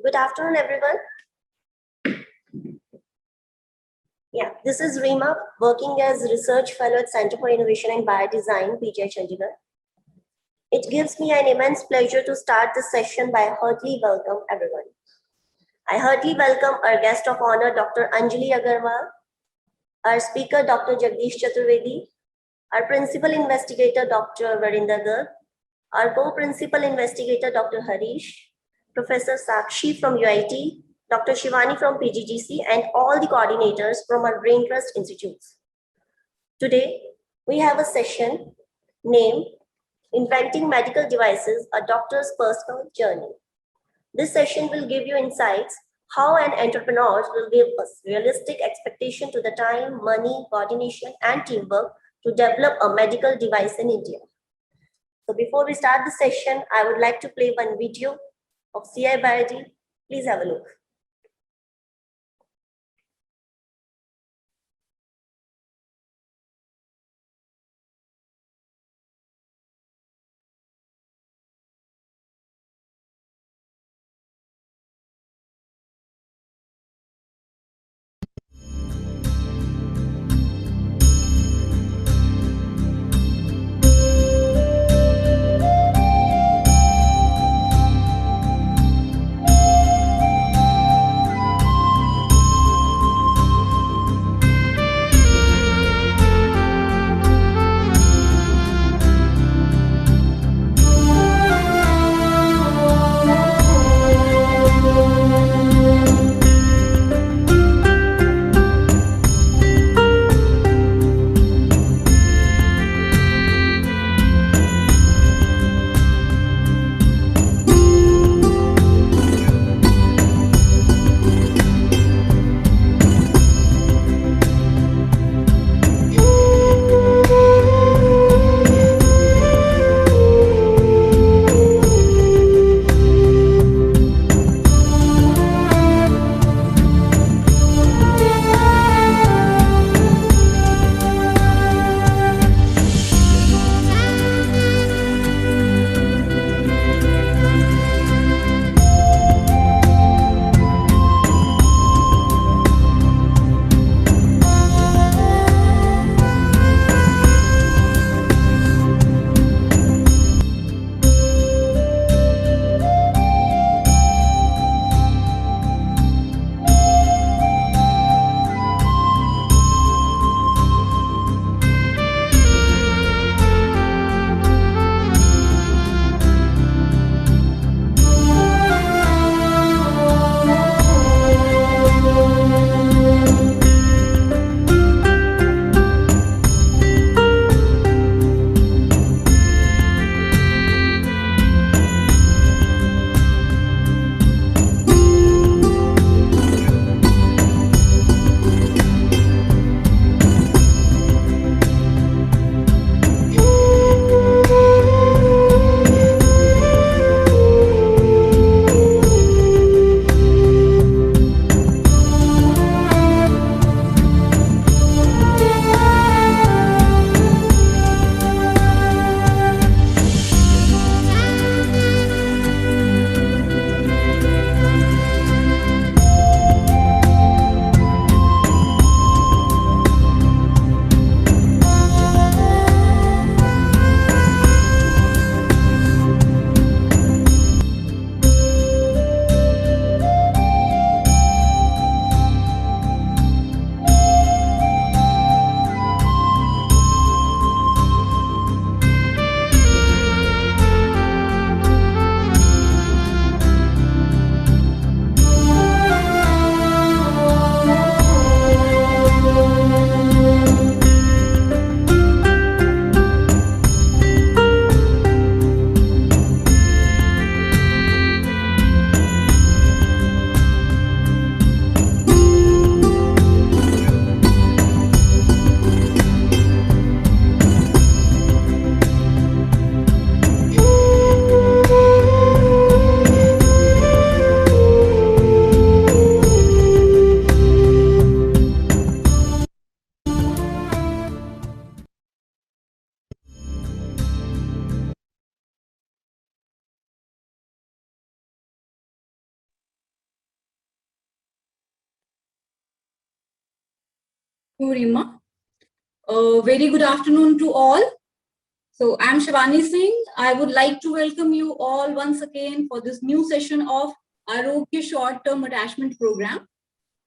Good afternoon, everyone. Yeah, this is Reema, working as Research Fellow at Center for Innovation and Biodesign, PGI Chandigarh. It gives me an immense pleasure to start this session by heartily welcome everyone. I heartily welcome our guest of honor, Dr. Anjali Agarwal, our speaker, Dr. Jagdish Chaturvedi, our principal investigator, Dr. Varinder Garg, our co-principal investigator, Dr. Harish, Professor Sakshi from UIT, Dr. Shivani from PGGC, and all the coordinators from our Brain Trust Institutes. Today, we have a session named Inventing Medical Devices, a Doctor's Personal Journey. This session will give you insights how an entrepreneur will give a realistic expectation to the time, money, coordination, and teamwork to develop a medical device in India. So before we start the session, I would like to play one video of CI Biology. Please have a look. Rima. Very good afternoon to all. So I'm Shivani Singh. I would like to welcome you all once again for this new session of Arogya Short-Term Attachment Program.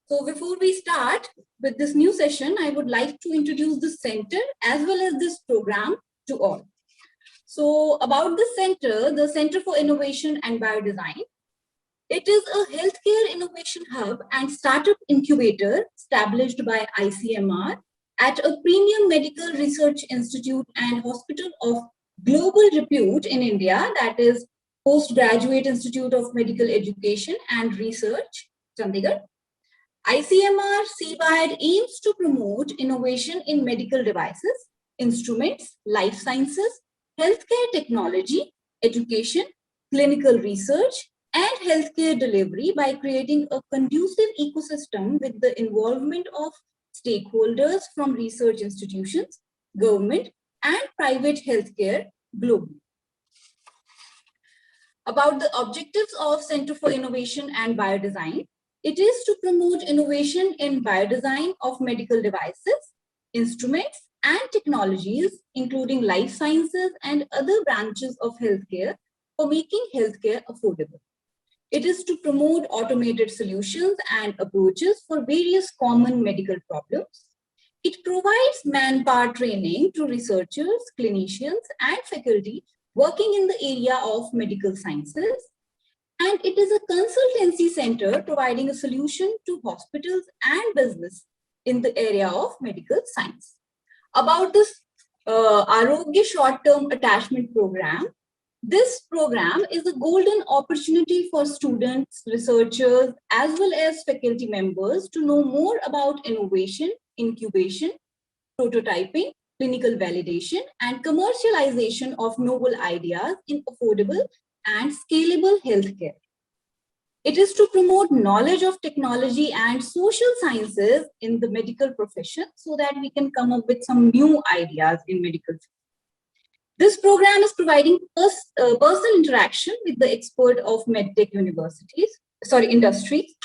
So before we start with this new session, I would like to introduce the center as well as this program to all. So about the Center for Innovation and Biodesign. It is a healthcare innovation hub and startup incubator established by ICMR at a premium medical research institute and hospital of global repute in India, that is Postgraduate Institute of Medical Education and Research, Chandigarh. ICMR CBIOD aims to promote innovation in medical devices, instruments, life sciences, healthcare technology, education, clinical research, and healthcare delivery by creating a conducive ecosystem with the involvement of stakeholders from research institutions, government, and private healthcare globally. About the objectives of Center for Innovation and Biodesign, it is to promote innovation in biodesign of medical devices, instruments, and technologies, including life sciences and other branches of healthcare for making healthcare affordable. It is to promote automated solutions and approaches for various common medical problems. It provides manpower training to researchers, clinicians, and faculty working in the area of medical sciences. And it is a consultancy center providing a solution to hospitals and business in the area of medical science. About this Arogya Short-Term Attachment Program, this program is a golden opportunity for students, researchers, as well as faculty members to know more about innovation, incubation, prototyping, clinical validation, and commercialization of novel ideas in affordable and scalable healthcare. It is to promote knowledge of technology and social sciences in the medical profession so that we can come up with some new ideas in medical. This program is providing personal interaction with the expert of medtech industries.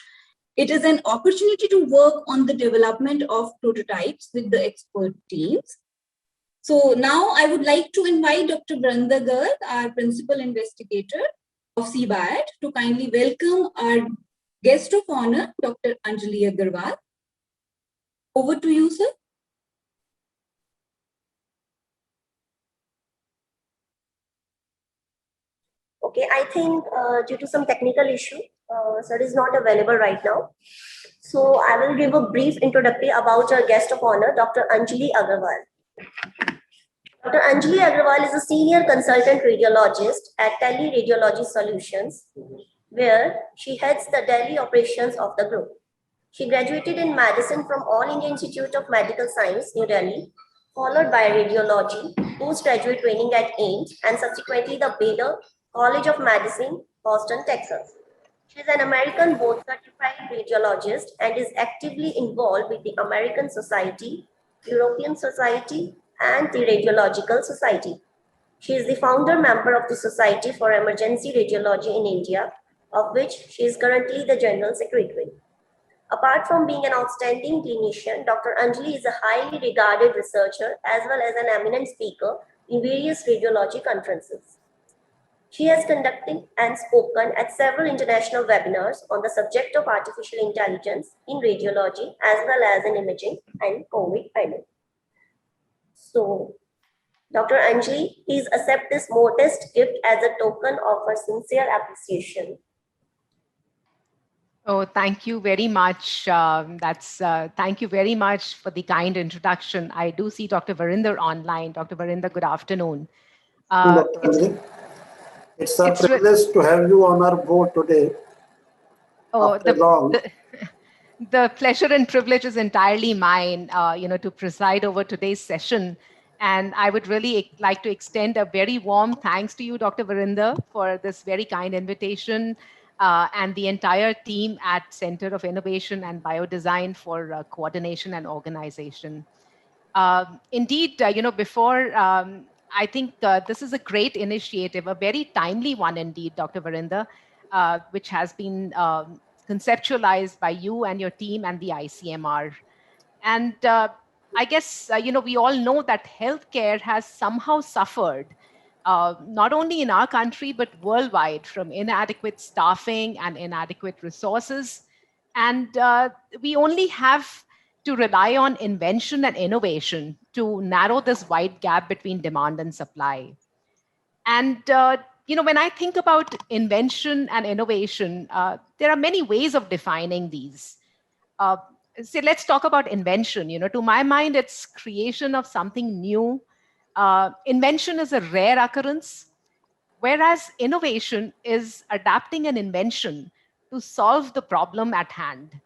It is an opportunity to work on the development of prototypes with the expert teams. So now I would like to invite Dr. Vrinder Garg, our principal investigator of CBIOD, to kindly welcome our guest of honor, Dr. Anjali Agarwal. Over to you, sir. Okay, I think due to some technical issue, sir is not available right now. So I will give a brief introductory about our guest of honor, Dr. Anjali Agarwal. Dr. Anjali Agarwal is a senior consultant radiologist at Teleradiology Solutions, where she heads the Delhi operations of the group. She graduated in medicine from All India Institute of Medical Science, New Delhi, followed by radiology, postgraduate training at AIIMS, and subsequently the Baylor College of Medicine, Houston, Texas. She is an American board certified radiologist and is actively involved with the American Society, European Society, and the Radiological Society. She is the founder member of the Society for Emergency Radiology in India, of which she is currently the General Secretary. Apart from being an outstanding clinician, Dr. Anjali is a highly regarded researcher as well as an eminent speaker in various radiology conferences. She has conducted and spoken at several international webinars on the subject of artificial intelligence in radiology as well as in imaging and COVID-19. So, Dr. Anjali, please accept this modest gift as a token of our sincere appreciation. Oh, thank you very much. Thank you very much for the kind introduction. I do see Dr. Vrinder online. Dr. Vrinder, good afternoon. It's a privilege to have you on our board today. Oh, the pleasure and privilege is entirely mine, to preside over today's session. And I would really like to extend a very warm thanks to you, Dr. Vrinder, for this very kind invitation, and the entire team at Center of Innovation and Biodesign for coordination and organization. Indeed, I think this is a great initiative, a very timely one indeed, Dr. Vrinder, which has been conceptualized by you and your team and the ICMR. And I guess, we all know that healthcare has somehow suffered, not only in our country, but worldwide, from inadequate staffing and inadequate resources. And we only have to rely on invention and innovation to narrow this wide gap between demand and supply. And when I think about invention and innovation, there are many ways of defining these. Uh, let's talk about invention. To my mind, it's creation of something new. Invention is a rare occurrence, whereas innovation is adapting an invention to solve the problem at hand.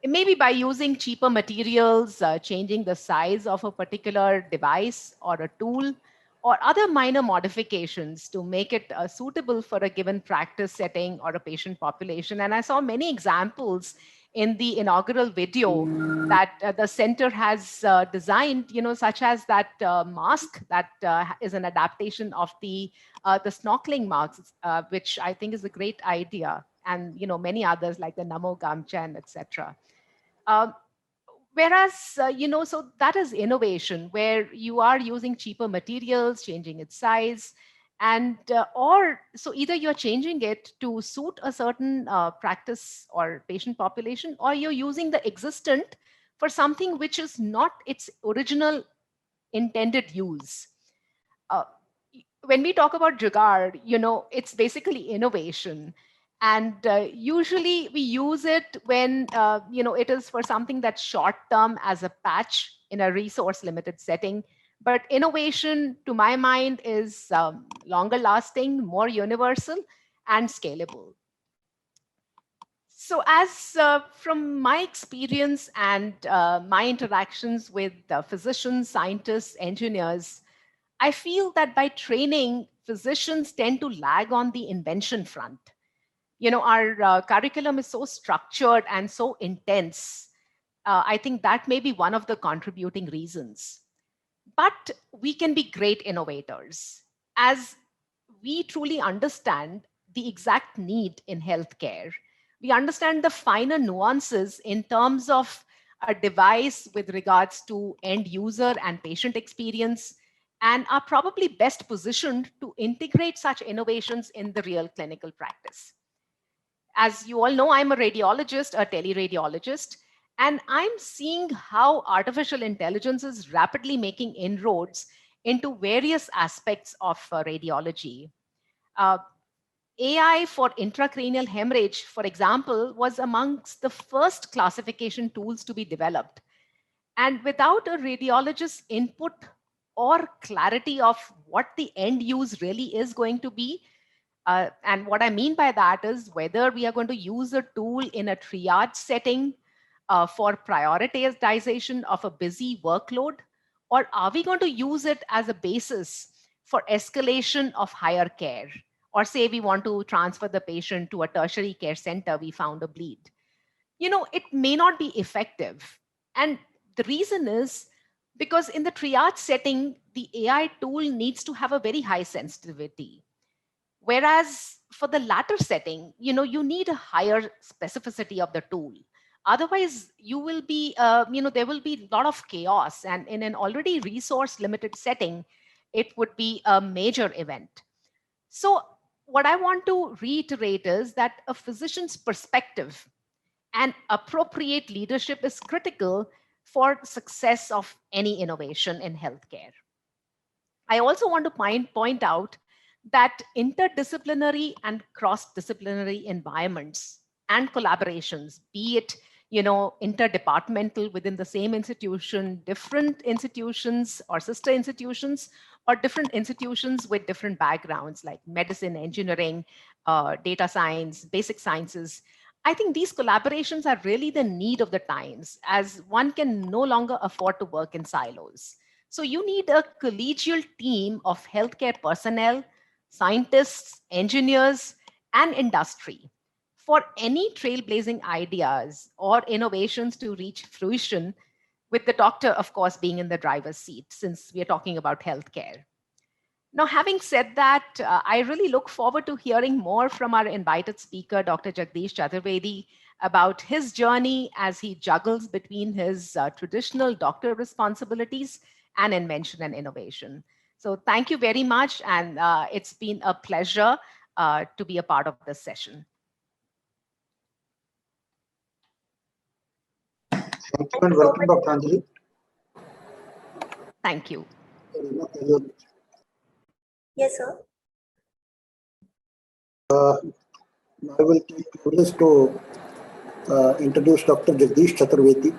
Maybe by using cheaper materials, changing the size of a particular device or a tool, or other minor modifications to make it suitable for a given practice setting or a patient population. And I saw many examples in the inaugural video that the center has designed, such as that mask that is an adaptation of the snorkeling masks, which I think is a great idea, and many others like the Namo Gamchan, etc. Um, Whereas, so that is innovation, where you are using cheaper materials, changing its size, and or so either you're changing it to suit a certain practice or patient population, or you're using the existent for something which is not its original intended use. Uh, when we talk about Jugaad, it's basically innovation. And usually we use it when, it is for something that's short term as a patch in a resource limited setting. But innovation, to my mind, is longer lasting, more universal, and scalable. So as from my experience and my interactions with physicians, scientists, engineers, I feel that by training, physicians tend to lag on the invention front. Our curriculum is so structured and so intense. I think that may be one of the contributing reasons. But we can be great innovators as we truly understand the exact need in healthcare. We understand the finer nuances in terms of a device with regards to end user and patient experience, and are probably best positioned to integrate such innovations in the real clinical practice. As you all know, I'm a radiologist, a teleradiologist, and I'm seeing how artificial intelligence is rapidly making inroads into various aspects of radiology. Uh, AI for intracranial hemorrhage, for example, was amongst the first classification tools to be developed. And without a radiologist's input or clarity of what the end use really is going to be, and what I mean by that is whether we are going to use a tool in a triage setting for prioritization of a busy workload, or are we going to use it as a basis for escalation of higher care? Or say we want to transfer the patient to a tertiary care center, we found a bleed. It may not be effective. And the reason is because in the triage setting, the AI tool needs to have a very high sensitivity. Whereas for the latter setting, you need a higher specificity of the tool. Otherwise, you will be, there will be a lot of chaos. And in an already resource limited setting, it would be a major event. So what I want to reiterate is that a physician's perspective and appropriate leadership is critical for success of any innovation in healthcare. I also want to point out that interdisciplinary and cross-disciplinary environments and collaborations, be it interdepartmental within the same institution, different institutions or sister institutions, or different institutions with different backgrounds like medicine, engineering, data science, basic sciences. I think these collaborations are really the need of the times, as one can no longer afford to work in silos. So you need a collegial team of healthcare personnel, scientists, engineers, and industry for any trailblazing ideas or innovations to reach fruition, with the doctor, of course, being in the driver's seat, since we are talking about healthcare. Now, having said that, I really look forward to hearing more from our invited speaker, Dr. Jagdish Chaturvedi, about his journey as he juggles between his traditional doctor responsibilities and invention and innovation. So thank you very much. And it's been a pleasure to be a part of this session. Thank you and welcome, Dr. Anjali. Thank you. Yes, sir. I will take this to introduce Dr. Jagdish Chaturvedi,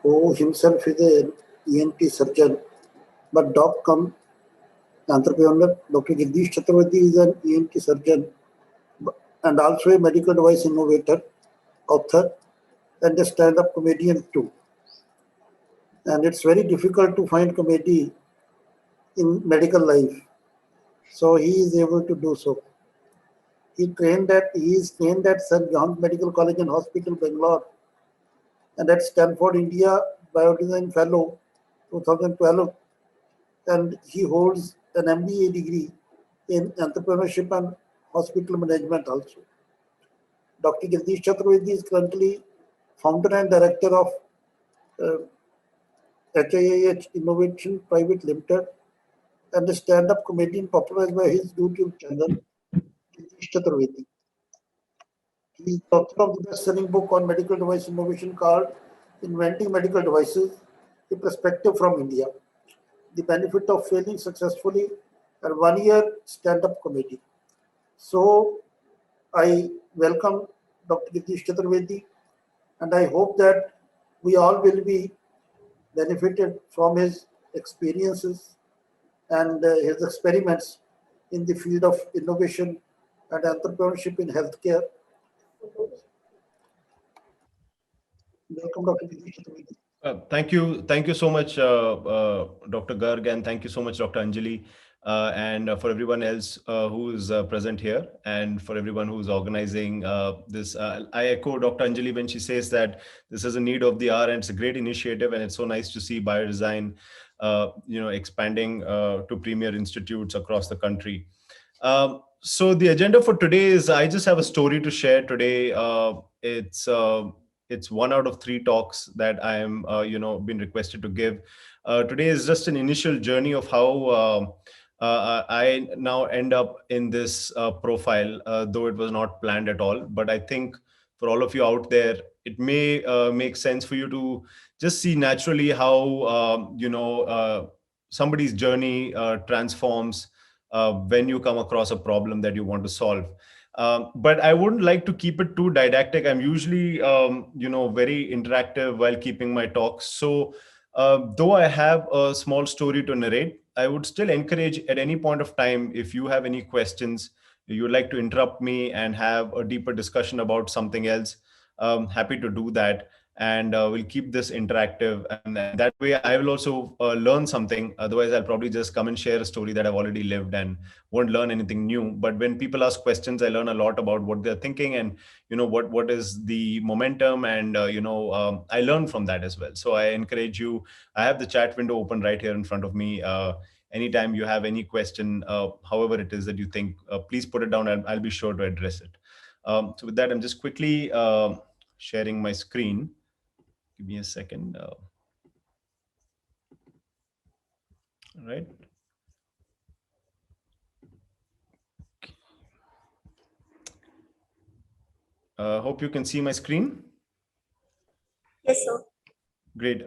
who himself is an ENT surgeon, but doc come entrepreneur. Dr. Jagdish Chaturvedi is an ENT surgeon and also a medical device innovator, author, and a stand-up comedian too. And it's very difficult to find comedy in medical life. So he is able to do so. He is trained at St. John's Medical College and Hospital, Bangalore, and at Stanford, India, Biodesign Fellow, 2012. And he holds an MBA degree in entrepreneurship and hospital management also. Dr. Jagdish Chaturvedi is currently founder and director of HIIH Innovation Private Limited and a stand-up comedian popularized by his YouTube channel, Jagdish Chaturvedi. He is the author of the best-selling book on medical device innovation called Inventing Medical Devices, A Perspective from India, The Benefit of Failing Successfully, and 1 year stand-up comedy. So I welcome Dr. Jagdish Chaturvedi, and I hope that we all will be benefited from his experiences and his experiments in the field of innovation and entrepreneurship in healthcare. Welcome, Dr. Jagdish Chaturvedi. Thank you so much, Dr. Garg, and thank you so much, Dr. Anjali, and for everyone else who is present here, and for everyone who is organizing this. I echo Dr. Anjali when she says that this is a need of the hour, and it's a great initiative, and it's so nice to see biodesign, expanding to premier institutes across the country. So the agenda for today is I just have a story to share today. It's 1 out of 3 talks that I am, been requested to give. Today is just an initial journey of how I now end up in this profile, though it was not planned at all. But I think for all of you out there, it may make sense for you to just see naturally how, somebody's journey transforms when you come across a problem that you want to solve. But I wouldn't like to keep it too didactic. I'm usually, very interactive while keeping my talks. So though I have a small story to narrate, I would still encourage at any point of time, if you have any questions, you would like to interrupt me and have a deeper discussion about something else, happy to do that. And we'll keep this interactive, and that way I will also learn something. Otherwise I'll probably just come and share a story that I've already lived and won't learn anything new. But when people ask questions, I learn a lot about what they're thinking and what is the momentum, and I learn from that as well. So I encourage you. I have the chat window open right here in front of me. Anytime you have any question, however it is that you think, please put it down, and I'll be sure to address it. So with that, I'm just quickly sharing my screen. Give me a second. All right. Hope you can see my screen. Yes, sir. Great.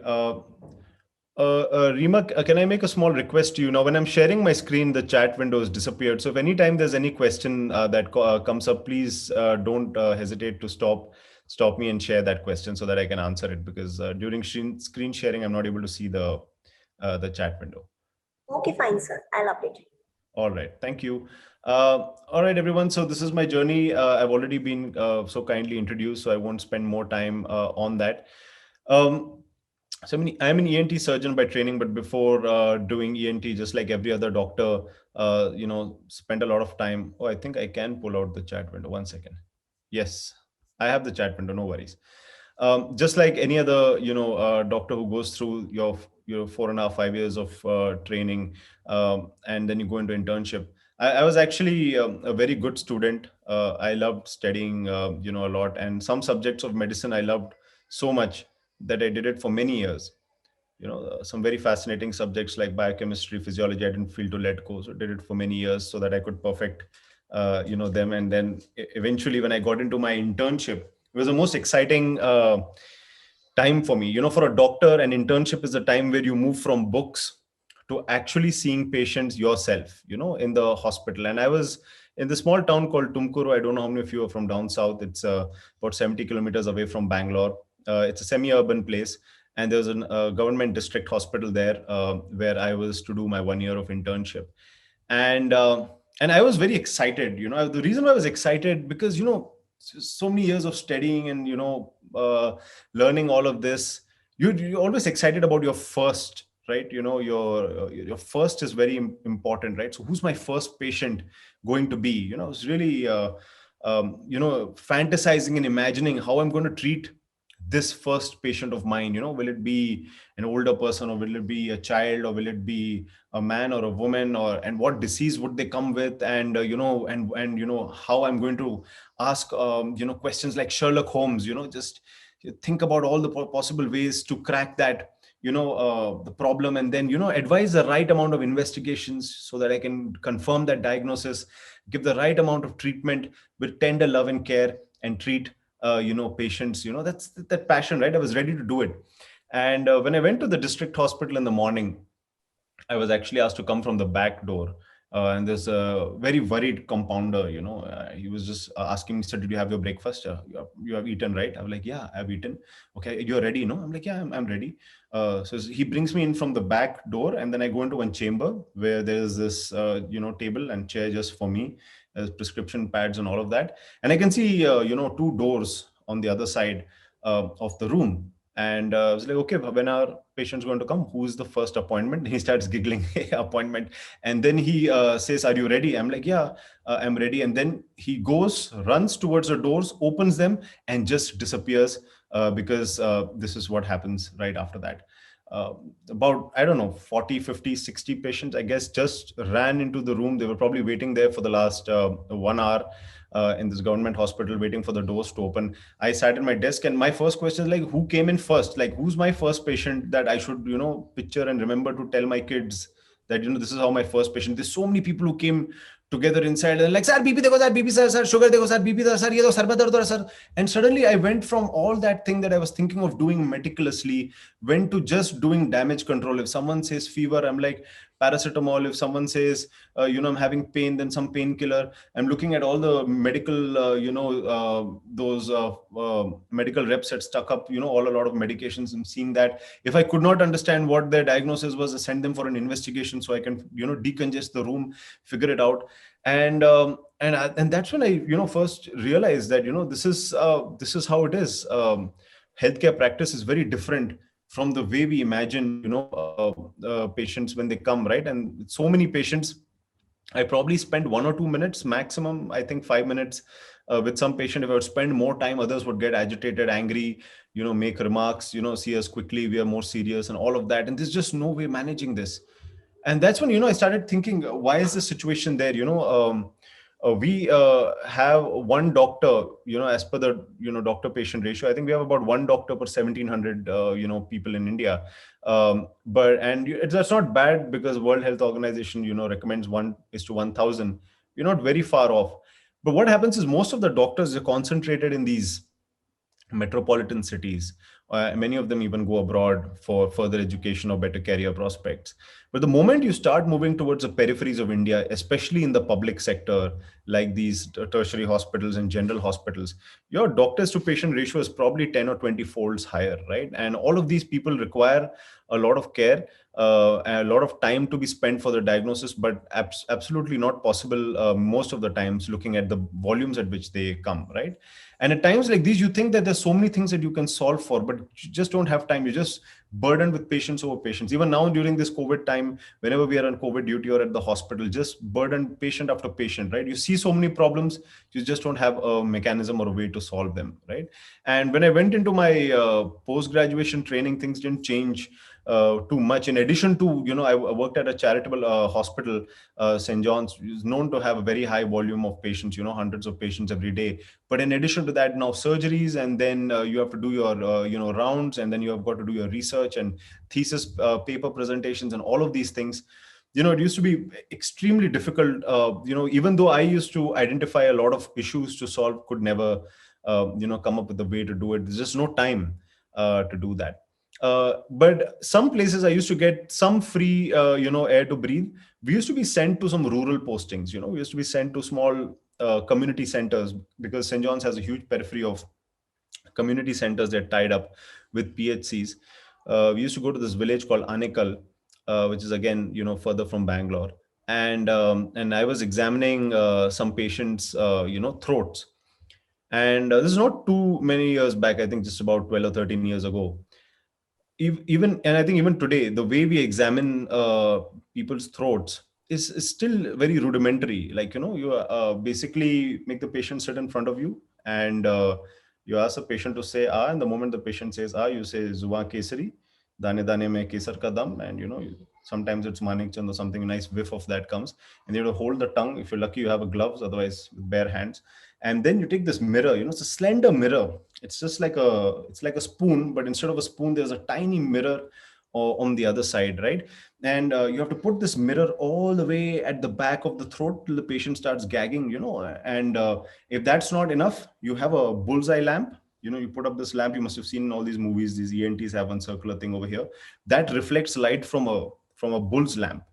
Rima, can I make a small request to you? Now, when I'm sharing my screen, the chat window has disappeared. So if anytime there's any question that comes up, please don't hesitate to stop me and share that question so that I can answer it, because during screen sharing, I'm not able to see the chat window. Okay, fine, sir. I'll update you. All right. Thank you. All right, everyone. So this is my journey. I've already been so kindly introduced, so I won't spend more time on that. So I'm an ENT surgeon by training, but before doing ENT, just like every other doctor, spent a lot of time. Oh, I think I can pull out the chat window. 1 second. Yes, I have the chat window. No worries. Just like any other, doctor who goes through your 4.5, 5 years of training, and then you go into internship. I was actually a very good student. I loved studying, a lot, and some subjects of medicine I loved so much that I did it for many years. Some very fascinating subjects like biochemistry, physiology, I didn't feel to let go. So I did it for many years so that I could perfect, them. And then eventually when I got into my internship, it was the most exciting time for me. For a doctor, an internship is a time where you move from books to actually seeing patients yourself, in the hospital. And I was in the small town called Tumkuru. I don't know how many of you are from down south. It's about 70 kilometers away from Bangalore. It's a semi-urban place. And there's a government district hospital there where I was to do my 1 year of internship. And I was very excited. The reason why I was excited, because, so many years of studying and, learning all of this, you're always excited about your first, right? Your first is very important, right? So who's my first patient going to be? It's really, fantasizing and imagining how I'm going to treat this first patient of mine. Will it be an older person, or will it be a child, or will it be a man or a woman, and what disease would they come with? And how I'm going to ask questions like Sherlock Holmes. Just think about all the possible ways to crack that the problem, and then advise the right amount of investigations so that I can confirm that diagnosis, give the right amount of treatment with tender love and care, and treat patients. That's that passion, right? I was ready to do it. And when I went to the district hospital in the morning, I was actually asked to come from the back door. And there's a very worried compounder. He was just asking me, "Sir, did you have your breakfast? You have eaten, right?" I was like, "Yeah, I've eaten." "Okay, you're ready, no?" I'm like, "Yeah, I'm ready." So he brings me in from the back door, and then I go into one chamber where there's this, table and chair just for me. There's prescription pads and all of that. And I can see, two doors on the other side of the room. And I was like, "Okay, when are patients going to come? Who's the first appointment?" He starts giggling, "Appointment." And then he says, "Are you ready?" I'm like, "Yeah, I'm ready." And then he goes, runs towards the doors, opens them, and just disappears because this is what happens right after that. About, I don't know, 40, 50, 60 patients, I guess, just ran into the room. They were probably waiting there for the last 1 hour in this government hospital, waiting for the doors to open. I sat at my desk, and my first question is like, who came in first? Like, who's my first patient that I should, picture and remember to tell my kids that, this is how my first patient. There's so many people who came together inside and like, "Sir, BP dekho, sir, BP, sir, sugar dekho, sir, BP, sir, ye to sar mein dard ho raha, sir." And suddenly I went from all that thing that I was thinking of doing meticulously, went to just doing damage control. If someone says fever, I'm like, paracetamol. If someone says, I'm having pain, then some painkiller. I'm looking at all the medical, those medical reps that stuck up, a lot of medications, and seeing that if I could not understand what their diagnosis was, I send them for an investigation so I can, decongest the room, figure it out. And that's when I, first realized that, this is how it is. Healthcare practice is very different from the way we imagine, patients when they come, right? And so many patients, I probably spend 1 or 2 minutes maximum, I think 5 minutes with some patient. If I would spend more time, others would get agitated, angry, make remarks, see us quickly, we are more serious and all of that. And there's just no way managing this. And that's when, I started thinking, why is this situation there? We have one doctor, as per the, doctor patient ratio. I think we have about one doctor per 1700, people in India. That's not bad, because World Health Organization, recommends 1:1000. We're not very far off. But what happens is most of the doctors are concentrated in these metropolitan cities. Many of them even go abroad for further education or better career prospects. But the moment you start moving towards the peripheries of India, especially in the public sector, like these tertiary hospitals and general hospitals, your doctors to patient ratio is probably 10 or 20 folds higher, right? And all of these people require a lot of care, a lot of time to be spent for the diagnosis, but absolutely not possible most of the times, looking at the volumes at which they come, right? And at times like these, you think that there's so many things that you can solve for, but you just don't have time. You're just burdened with patients over patients. Even now during this COVID time, whenever we are on COVID duty or at the hospital, just burdened patient after patient, right? You see so many problems, you just don't have a mechanism or a way to solve them, right? And when I went into my post-graduation training, things didn't change too much. In addition to, I worked at a charitable hospital, St. John's is known to have a very high volume of patients, hundreds of patients every day. But in addition to that, now surgeries, and then you have to do your, rounds, and then you have got to do your research and thesis paper presentations and all of these things. It used to be extremely difficult. Even though I used to identify a lot of issues to solve, could never, come up with a way to do it. There's just no time to do that. But some places I used to get some free, air to breathe. We used to be sent to some rural postings. We used to be sent to small community centers, because St. John's has a huge periphery of community centers that tied up with PHCs. We used to go to this village called Anekal, which is again, further from Bangalore. And I was examining some patients, throats. And this is not too many years back, I think just about 12 or 13 years ago. Even, and I think even today, the way we examine people's throats is still very rudimentary. Like, you basically make the patient sit in front of you, and you ask the patient to say ah, and the moment the patient says ah, you say Zuba Kesari, Dane Dane Mein Kesar Ka Dam, and sometimes it's Manik Chand or something, a nice whiff of that comes, and you have to hold the tongue. If you're lucky, you have a gloves, otherwise with bare hands. And then you take this mirror, it's a slender mirror. It's just like a spoon, but instead of a spoon, there's a tiny mirror on the other side, right? And you have to put this mirror all the way at the back of the throat till the patient starts gagging, and if that's not enough, you have a bullseye lamp. You put up this lamp, you must have seen in all these movies, these ENTs have one circular thing over here that reflects light from a bull's lamp.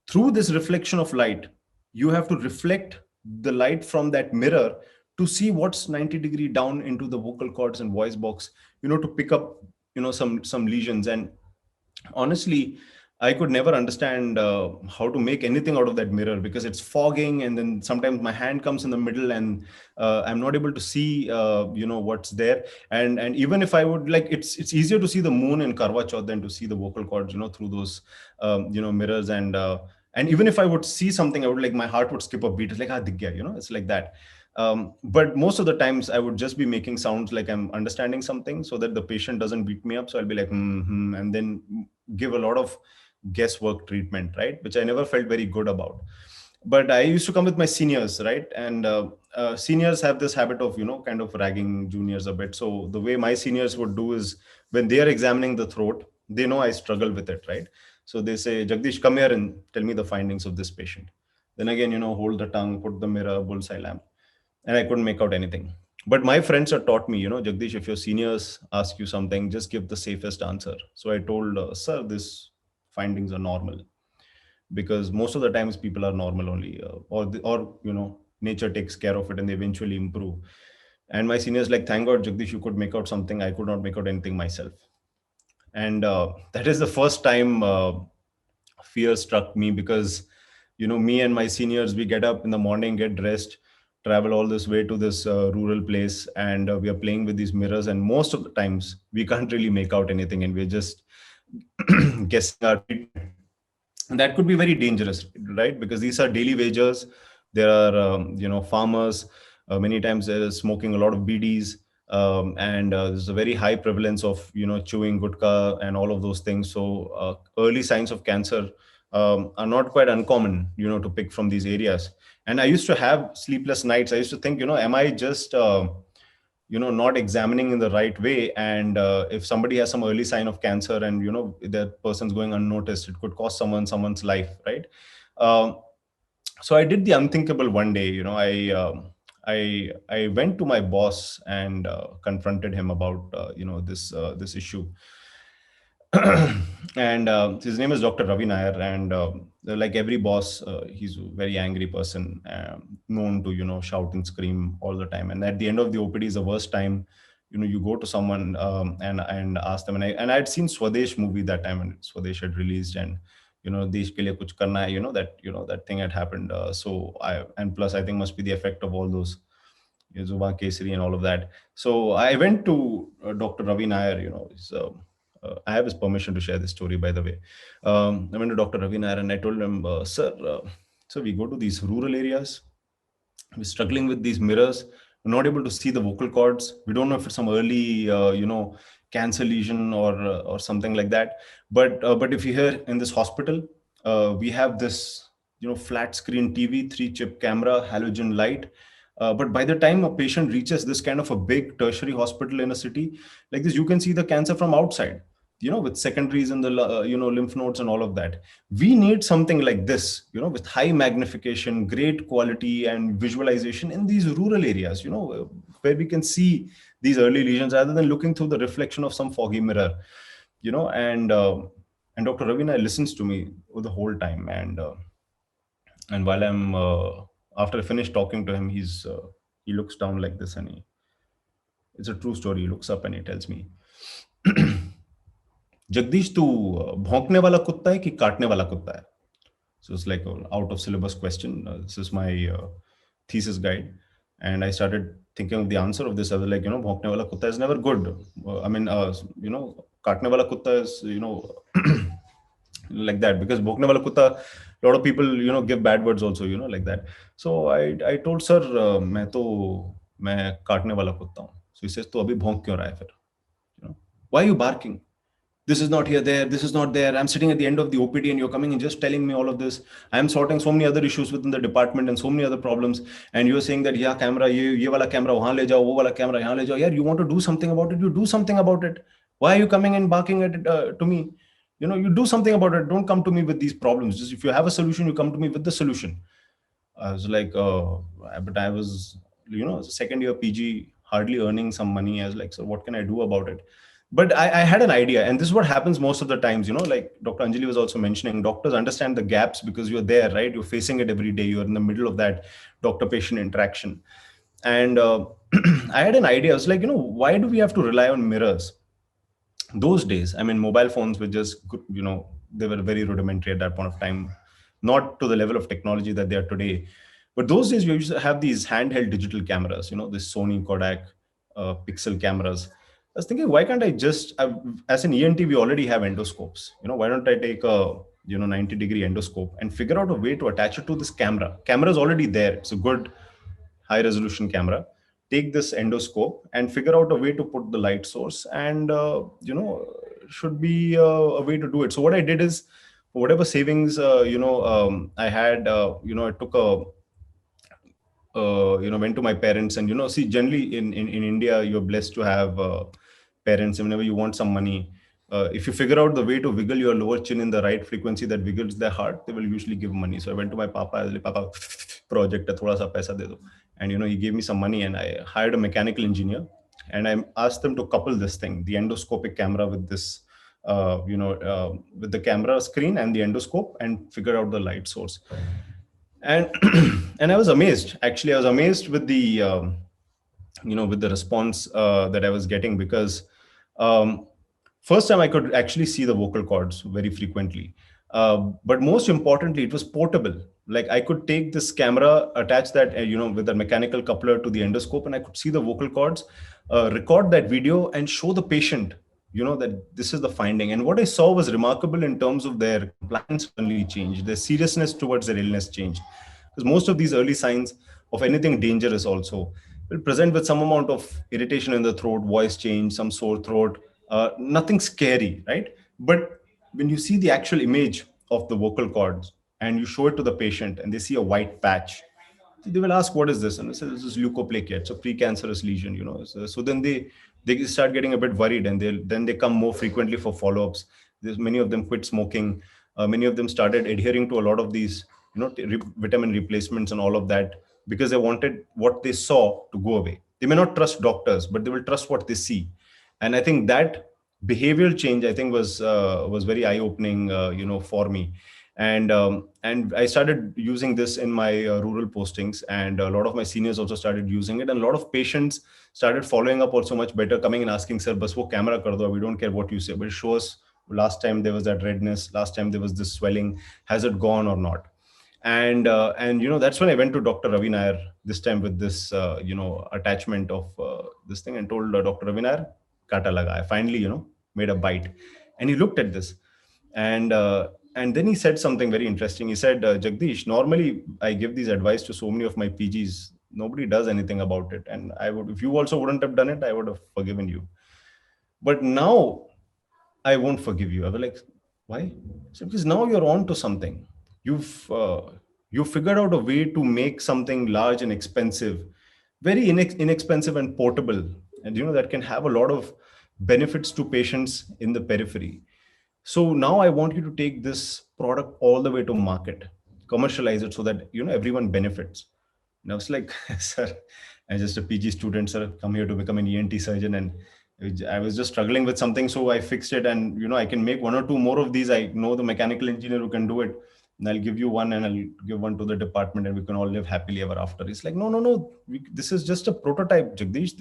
Through this reflection of light, you have to reflect the light from that mirror to see what's 90-degree down into the vocal cords and voice box, to pick up, some lesions. And honestly, I could never understand how to make anything out of that mirror, because it's fogging, and then sometimes my hand comes in the middle, and I'm not able to see what's there. And even if I would, like, it's easier to see the moon in Karwa Chauth than to see the vocal cords, through those mirrors. And even if I would see something, I would, like, my heart would skip a beat. It's like, dig gaya, it's like that. But most of the times I would just be making sounds like I'm understanding something, so that the patient doesn't beat me up. So I'll be like, and then give a lot of guesswork treatment, right? Which I never felt very good about. But I used to come with my seniors, right? And seniors have this habit of, kind of ragging juniors a bit. So the way my seniors would do is, when they are examining the throat, they know I struggle with it, right? So they say, Jagdish, come here and tell me the findings of this patient. Then again, hold the tongue, put the mirror, bullseye lamp. And I couldn't make out anything. But my friends had taught me, Jagdish, if your seniors ask you something, just give the safest answer. So I told, sir, this findings are normal, because most of the times people are normal only, or nature takes care of it and they eventually improve. And my seniors, like, thank God, Jagdish, you could make out something. I could not make out anything myself. And that is the first time fear struck me, because, me and my seniors, we get up in the morning, get dressed, travel all this way to this rural place, and we are playing with these mirrors. And most of the times we can't really make out anything, and we're just guessing our treatment. And that could be very dangerous, right? Because these are daily wagers. There are, farmers. Many times there is smoking a lot of BDs. And there's a very high prevalence of, chewing gutka and all of those things. So early signs of cancer are not quite uncommon, to pick from these areas. And I used to have sleepless nights. I used to think, am I just, not examining in the right way? And if somebody has some early sign of cancer and, that person's going unnoticed, it could cost someone's life, right? So I did the unthinkable one day. I went to my boss and confronted him about, this issue. And his name is Dr. Ravi Nair, and like every boss, he's a very angry person, known to shout and scream all the time. And at the end of the OPD is the worst time. You go to someone and ask them. And I'd seen Swadesh movie that time, and Swadesh had released, and Desh ke liye kuch karna hai, that thing had happened. And plus I think must be the effect of all those Zuba Kesari and all of that. So I went to Dr. Ravi Nair. I have his permission to share this story, by the way. I went to Dr. Ravi Nair and I told him, sir, we go to these rural areas. We're struggling with these mirrors. We're not able to see the vocal cords. We don't know if it's some early, cancer lesion or something like that. But if you hear in this hospital, we have this, flat screen TV, 3-chip camera, halogen light. But by the time a patient reaches this kind of a big tertiary hospital in a city like this, you can see the cancer from outside, with secondaries in the, lymph nodes and all of that. We need something like this, with high magnification, great quality and visualization in these rural areas, where we can see these early lesions rather than looking through the reflection of some foggy mirror, and Dr. Ravina listens to me the whole time. And while after I finish talking to him, he looks down like this, and it's a true story. He looks up and he tells me, Jagdish तू भौंकने वाला कुत्ता है कि काटने वाला कुत्ता है? So it's like an out of syllabus question. This is my thesis guide. And I started thinking of the answer of this. I was like, bhokne wala kutta is never good. Katne wala kutta is, like that, because bhokne wala kutta, a lot of people, give bad words also, like that. So I told sir, मैं काटने वाला कुत्ता हूँ. So he says, तो अभी भौंक क्यों रहा है फिर? Why are you barking? This is not here, there, this is not there. I'm sitting at the end of the OPD and you're coming and just telling me all of this. I'm sorting so many other issues within the department and so many other problems. And you're saying that, yeah, camera, ye wala camera, wahan le jao, wo wala camera, yahan le jao. Yeah, you want to do something about it, you do something about it. Why are you coming and barking at it, to me? You do something about it. Don't come to me with these problems. Just if you have a solution, you come to me with the solution. I was like, but I was, second year PG, hardly earning some money. I was like, so what can I do about it? But I had an idea, and this is what happens most of the times, like Dr. Anjali was also mentioning, doctors understand the gaps because you're there, right? You're facing it every day. You're in the middle of that doctor-patient interaction. And I had an idea. I was like, why do we have to rely on mirrors? Those days, I mean, mobile phones were just, they were very rudimentary at that point of time, not to the level of technology that they are today. But those days, we used to have these handheld digital cameras, this Sony Kodak pixel cameras. I was thinking, why can't I just, as an ENT, we already have endoscopes. Why don't I take a 90-degree endoscope and figure out a way to attach it to this camera? Camera is already there. It's a good high resolution camera. Take this endoscope and figure out a way to put the light source, and should be a way to do it. So what I did is, whatever savings I had, I took a went to my parents, and see, generally in India, you're blessed to have parents. And whenever you want some money, if you figure out the way to wiggle your lower chin in the right frequency that wiggles their heart, they will usually give money. So I went to my papa. I was like, Papa, project hai, thoda sa paisa de do. And he gave me some money, and I hired a mechanical engineer, and I asked them to couple this thing, the endoscopic camera, with this with the camera screen and the endoscope, and figure out the light source. And and I was amazed. Actually, I was amazed with the with the response that I was getting, because first time I could actually see the vocal cords very frequently. But most importantly, it was portable. Like, I could take this camera, attach that with a mechanical coupler to the endoscope, and I could see the vocal cords, record that video, and show the patient that this is the finding. And what I saw was remarkable in terms of their compliance only changed, their seriousness towards their illness changed. Because most of these early signs of anything dangerous also will present with some amount of irritation in the throat, voice change, some sore throat, nothing scary, right? But when you see the actual image of the vocal cords and you show it to the patient and they see a white patch, they will ask, what is this? And they say, this is leukoplakia. It's a precancerous lesion, So then they start getting a bit worried, and then they come more frequently for follow-ups. There's many of them quit smoking. Many of them started adhering to a lot of these, vitamin replacements and all of that, because they wanted what they saw to go away. They may not trust doctors, but they will trust what they see. And I think that behavioral change, I think, was very eye-opening, for me. And I started using this in my rural postings, and a lot of my seniors also started using it, and a lot of patients started following up also much better, coming and asking, sir, bas wo camera kar do, we don't care what you say, but show us, last time there was that redness, last time there was this swelling, has it gone or not? And that's when I went to Dr. Ravi Nair, this time with this attachment of this thing, and told Dr. Ravi Nair, kata laga. I finally made a bite, and he looked at this, and then he said something very interesting. He said, Jagdish, normally I give these advice to so many of my PGs. Nobody does anything about it. And I would, if you also wouldn't have done it, I would have forgiven you. but now I won't forgive you. I was like, why? So because now you're on to something. You figured out a way to make something large and expensive, very inexpensive and portable, and that can have a lot of benefits to patients in the periphery. So now I want you to take this product all the way to market, commercialize it so that everyone benefits. And I was like, sir, I'm just a PG student, sir, come here to become an ENT surgeon. And I was just struggling with something. So I fixed it. And, I can make one or two more of these. I know the mechanical engineer who can do it. And I'll give you one and I'll give one to the department and we can all live happily ever after. It's like, no, no, no. This is just a prototype, Jagdish.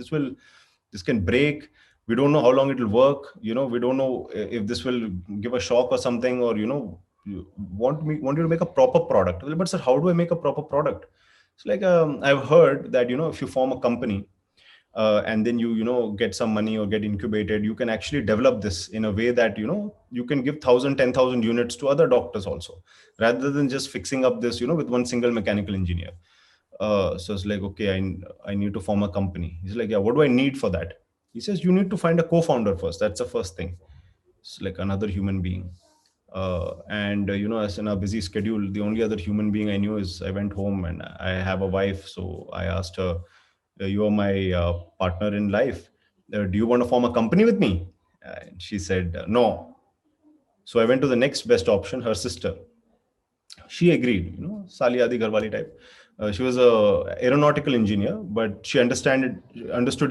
This can break. We don't know how long it will work. We don't know if this will give a shock or something, or, you want you to make a proper product. But sir, how do I make a proper product? It's like, I've heard that, if you form a company and then get some money or get incubated, you can actually develop this in a way that, you can give 1,000, 10,000 units to other doctors also, rather than just fixing up this, with one single mechanical engineer. So it's like, okay, I need to form a company. He's like, yeah, what do I need for that? He says, you need to find a co-founder first. That's the first thing. It's like another human being. And as in a busy schedule, the only other human being I knew is I went home and I have a wife. So I asked her, you are my partner in life. Do you want to form a company with me? And she said, no. So I went to the next best option, her sister. She agreed, Sali Adi Gharwali type. She was a aeronautical engineer, but she understood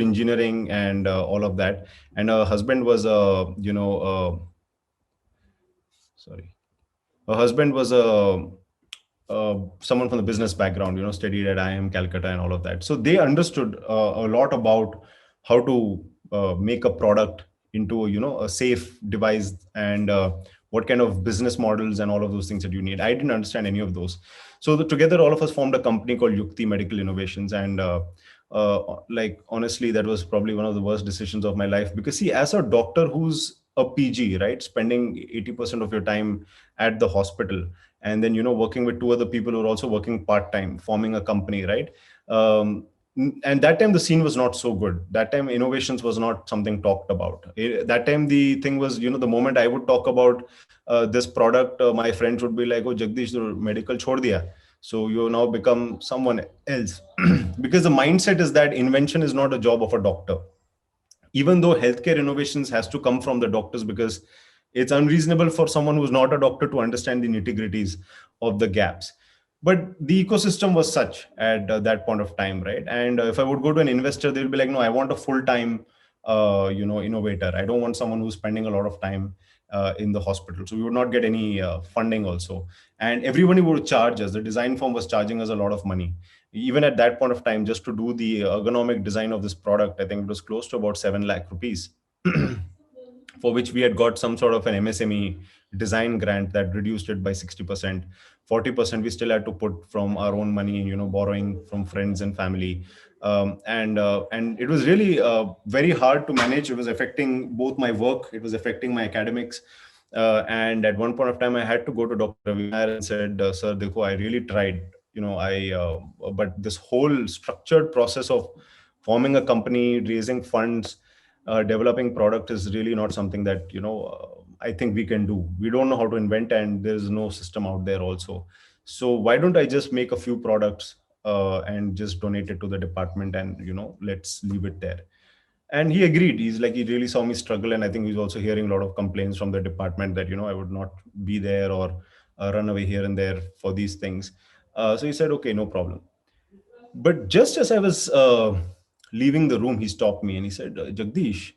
engineering and all of that. And her husband was her husband was someone from the business background, studied at IIM Calcutta and all of that. So they understood a lot about how to make a product into, a safe device, and what kind of business models and all of those things that you need. I didn't understand any of those. So together, all of us formed a company called Yukti Medical Innovations. And like, honestly, that was probably one of the worst decisions of my life, because see, as a doctor who's a PG, right, spending 80% of your time at the hospital, and then working with two other people who are also working part-time, forming a company, right? And that time the scene was not so good. That time innovations was not something talked about. That time the thing was, the moment I would talk about this product, my friends would be like, oh, Jagdish, medical chhod diya, so you now become someone else. Because the mindset is that invention is not a job of a doctor, even though healthcare innovations has to come from the doctors, because it's unreasonable for someone who's not a doctor to understand the nitty-gritties of the gaps. But the ecosystem was such at that point of time, right? And if I would go to an investor, they'll be like, no, I want a full-time innovator. I don't want someone who's spending a lot of time in the hospital. So we would not get any funding also. And everybody would charge us. The design firm was charging us a lot of money. Even at that point of time, just to do the ergonomic design of this product, I think it was close to about 7 lakh rupees. For which we had got some sort of an MSME design grant that reduced it by 60%. 40% we still had to put from our own money, borrowing from friends and family. And it was really very hard to manage. It was affecting both my work. It was affecting my academics. And at one point of time, I had to go to Dr. Ravi Nair and said, sir, dekho, I really tried, but this whole structured process of forming a company, raising funds, developing product is really not something that I think we can do. We don't know how to invent, and there's no system out there also. So why don't I just make a few products and just donate it to the department, and let's leave it there. And he agreed. He's like, he really saw me struggle, and I think he's also hearing a lot of complaints from the department that I would not be there, or run away here and there for these things. So he said, okay, no problem. But just as I was leaving the room, he stopped me and he said, Jagdish,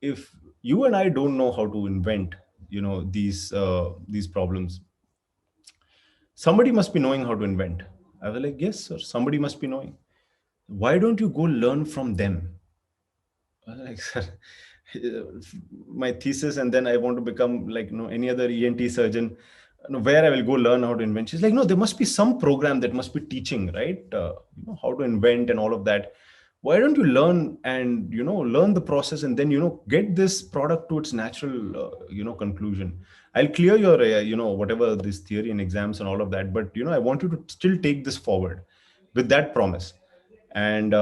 if you and I don't know how to invent, these problems, somebody must be knowing how to invent. I was like, yes, sir, somebody must be knowing. Why don't you go learn from them? I was like, sir, my thesis, and then I want to become like any other ENT surgeon. Where I will go learn how to invent. She's like, no, there must be some program that must be teaching, right? How to invent and all of that. Why don't you learn and, learn the process, and then, get this product to its natural, conclusion. I'll clear your, whatever this theory and exams and all of that. But, I want you to still take this forward with that promise. And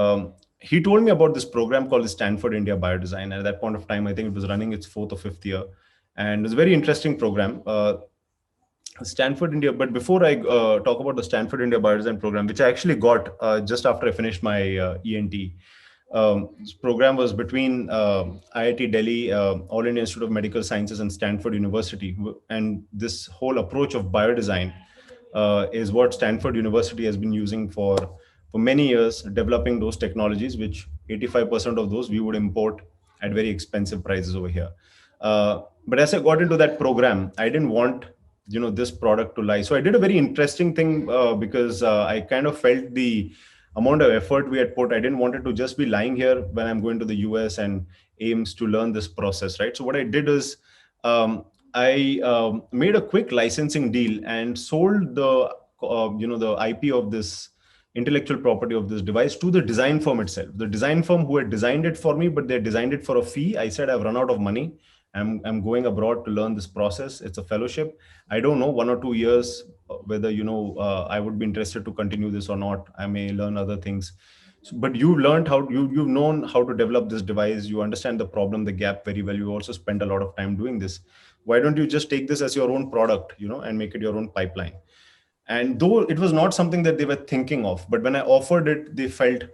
he told me about this program called the Stanford India Biodesign. And at that point of time, I think it was running its 4th or 5th year. And it was a very interesting program. Stanford India, but before I talk about the Stanford India Biodesign program, which I actually got just after I finished my ENT, this program was between IIT Delhi, All India Institute of Medical Sciences, and Stanford University. And this whole approach of biodesign is what Stanford University has been using for many years, developing those technologies, which 85% of those we would import at very expensive prices over here. But as I got into that program, I didn't want this product to lie. So I did a very interesting thing because I kind of felt the amount of effort we had put. I didn't want it to just be lying here when I'm going to the US and AIIMS to learn this process, right? So what I did is I made a quick licensing deal and sold the the IP of this intellectual property of this device to the design firm itself. The design firm who had designed it for me, but they designed it for a fee. I said, I've run out of money. I'm going abroad to learn this process. It's a fellowship. I don't know, 1 or 2 years, whether, I would be interested to continue this or not. I may learn other things. But you've learned you've known how to develop this device. You understand the problem, the gap very well. You also spent a lot of time doing this. Why don't you just take this as your own product, and make it your own pipeline? And though it was not something that they were thinking of, but when I offered it, they felt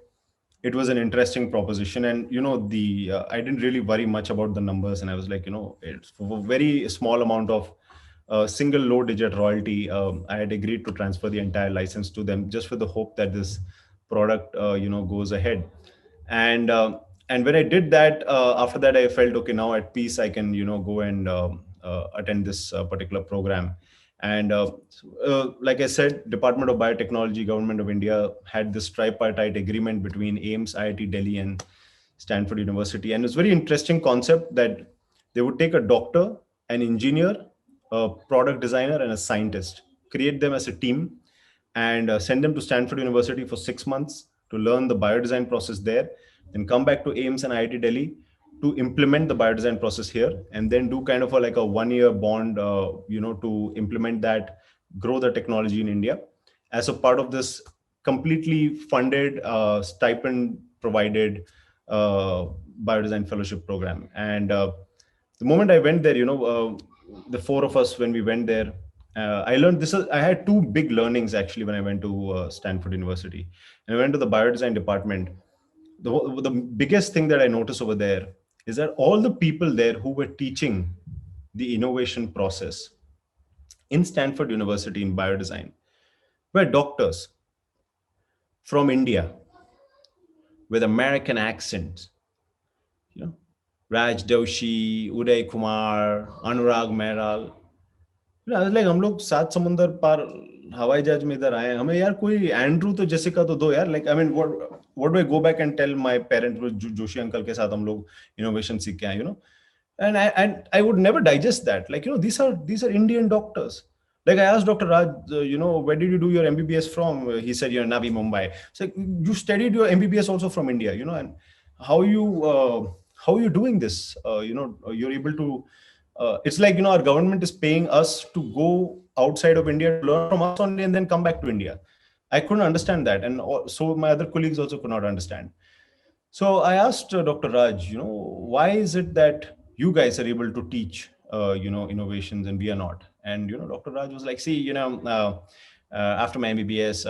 it was an interesting proposition. And I didn't really worry much about the numbers, and I was like, it's for a very small amount of single low digit royalty. I had agreed to transfer the entire license to them just with the hope that this product goes ahead. And when I did that, after that I felt, okay, now at peace, I can go and attend this particular program. And like I said, Department of Biotechnology, Government of India had this tripartite agreement between AIIMS, IIT Delhi, and Stanford University. And it's a very interesting concept that they would take a doctor, an engineer, a product designer, and a scientist, create them as a team, and send them to Stanford University for 6 months to learn the biodesign process there, then come back to AIIMS and IIT Delhi to implement the biodesign process here, and then do kind of like a 1-year bond, to implement that, grow the technology in India as a part of this completely funded, stipend provided biodesign fellowship program. And the moment I went there, the 4 of us, when we went there, I learned I had 2 big learnings actually when I went to Stanford University. And I went to the biodesign department. The biggest thing that I noticed over there is that all the people there who were teaching the innovation process in Stanford University in biodesign were doctors from India with American accents. Raj Doshi, Uday Kumar, Anurag Mehral. I was like, हम लोग 7 समुंदर पार हवाई जहाज में इधर आए, हमें यार कोई एंड्रू तो जेसिका तो दो यार. Like, I mean, what do I go back and tell my parents? Joshi uncle के साथ हम लोग innovation सीख के आए, and I would never digest that. Like, these are Indian doctors. Like, I asked Dr. Raj, where did you do your MBBS from? He said, Navi Mumbai. So you studied your MBBS also from India, and how are you doing this? You're able to. It's like, our government is paying us to go outside of India to learn from us only and then come back to India. I couldn't understand that. And so my other colleagues also could not understand. So I asked Dr. Raj, why is it that you guys are able to teach, innovations and we are not? And, Dr. Raj was like, see, after my MBBS,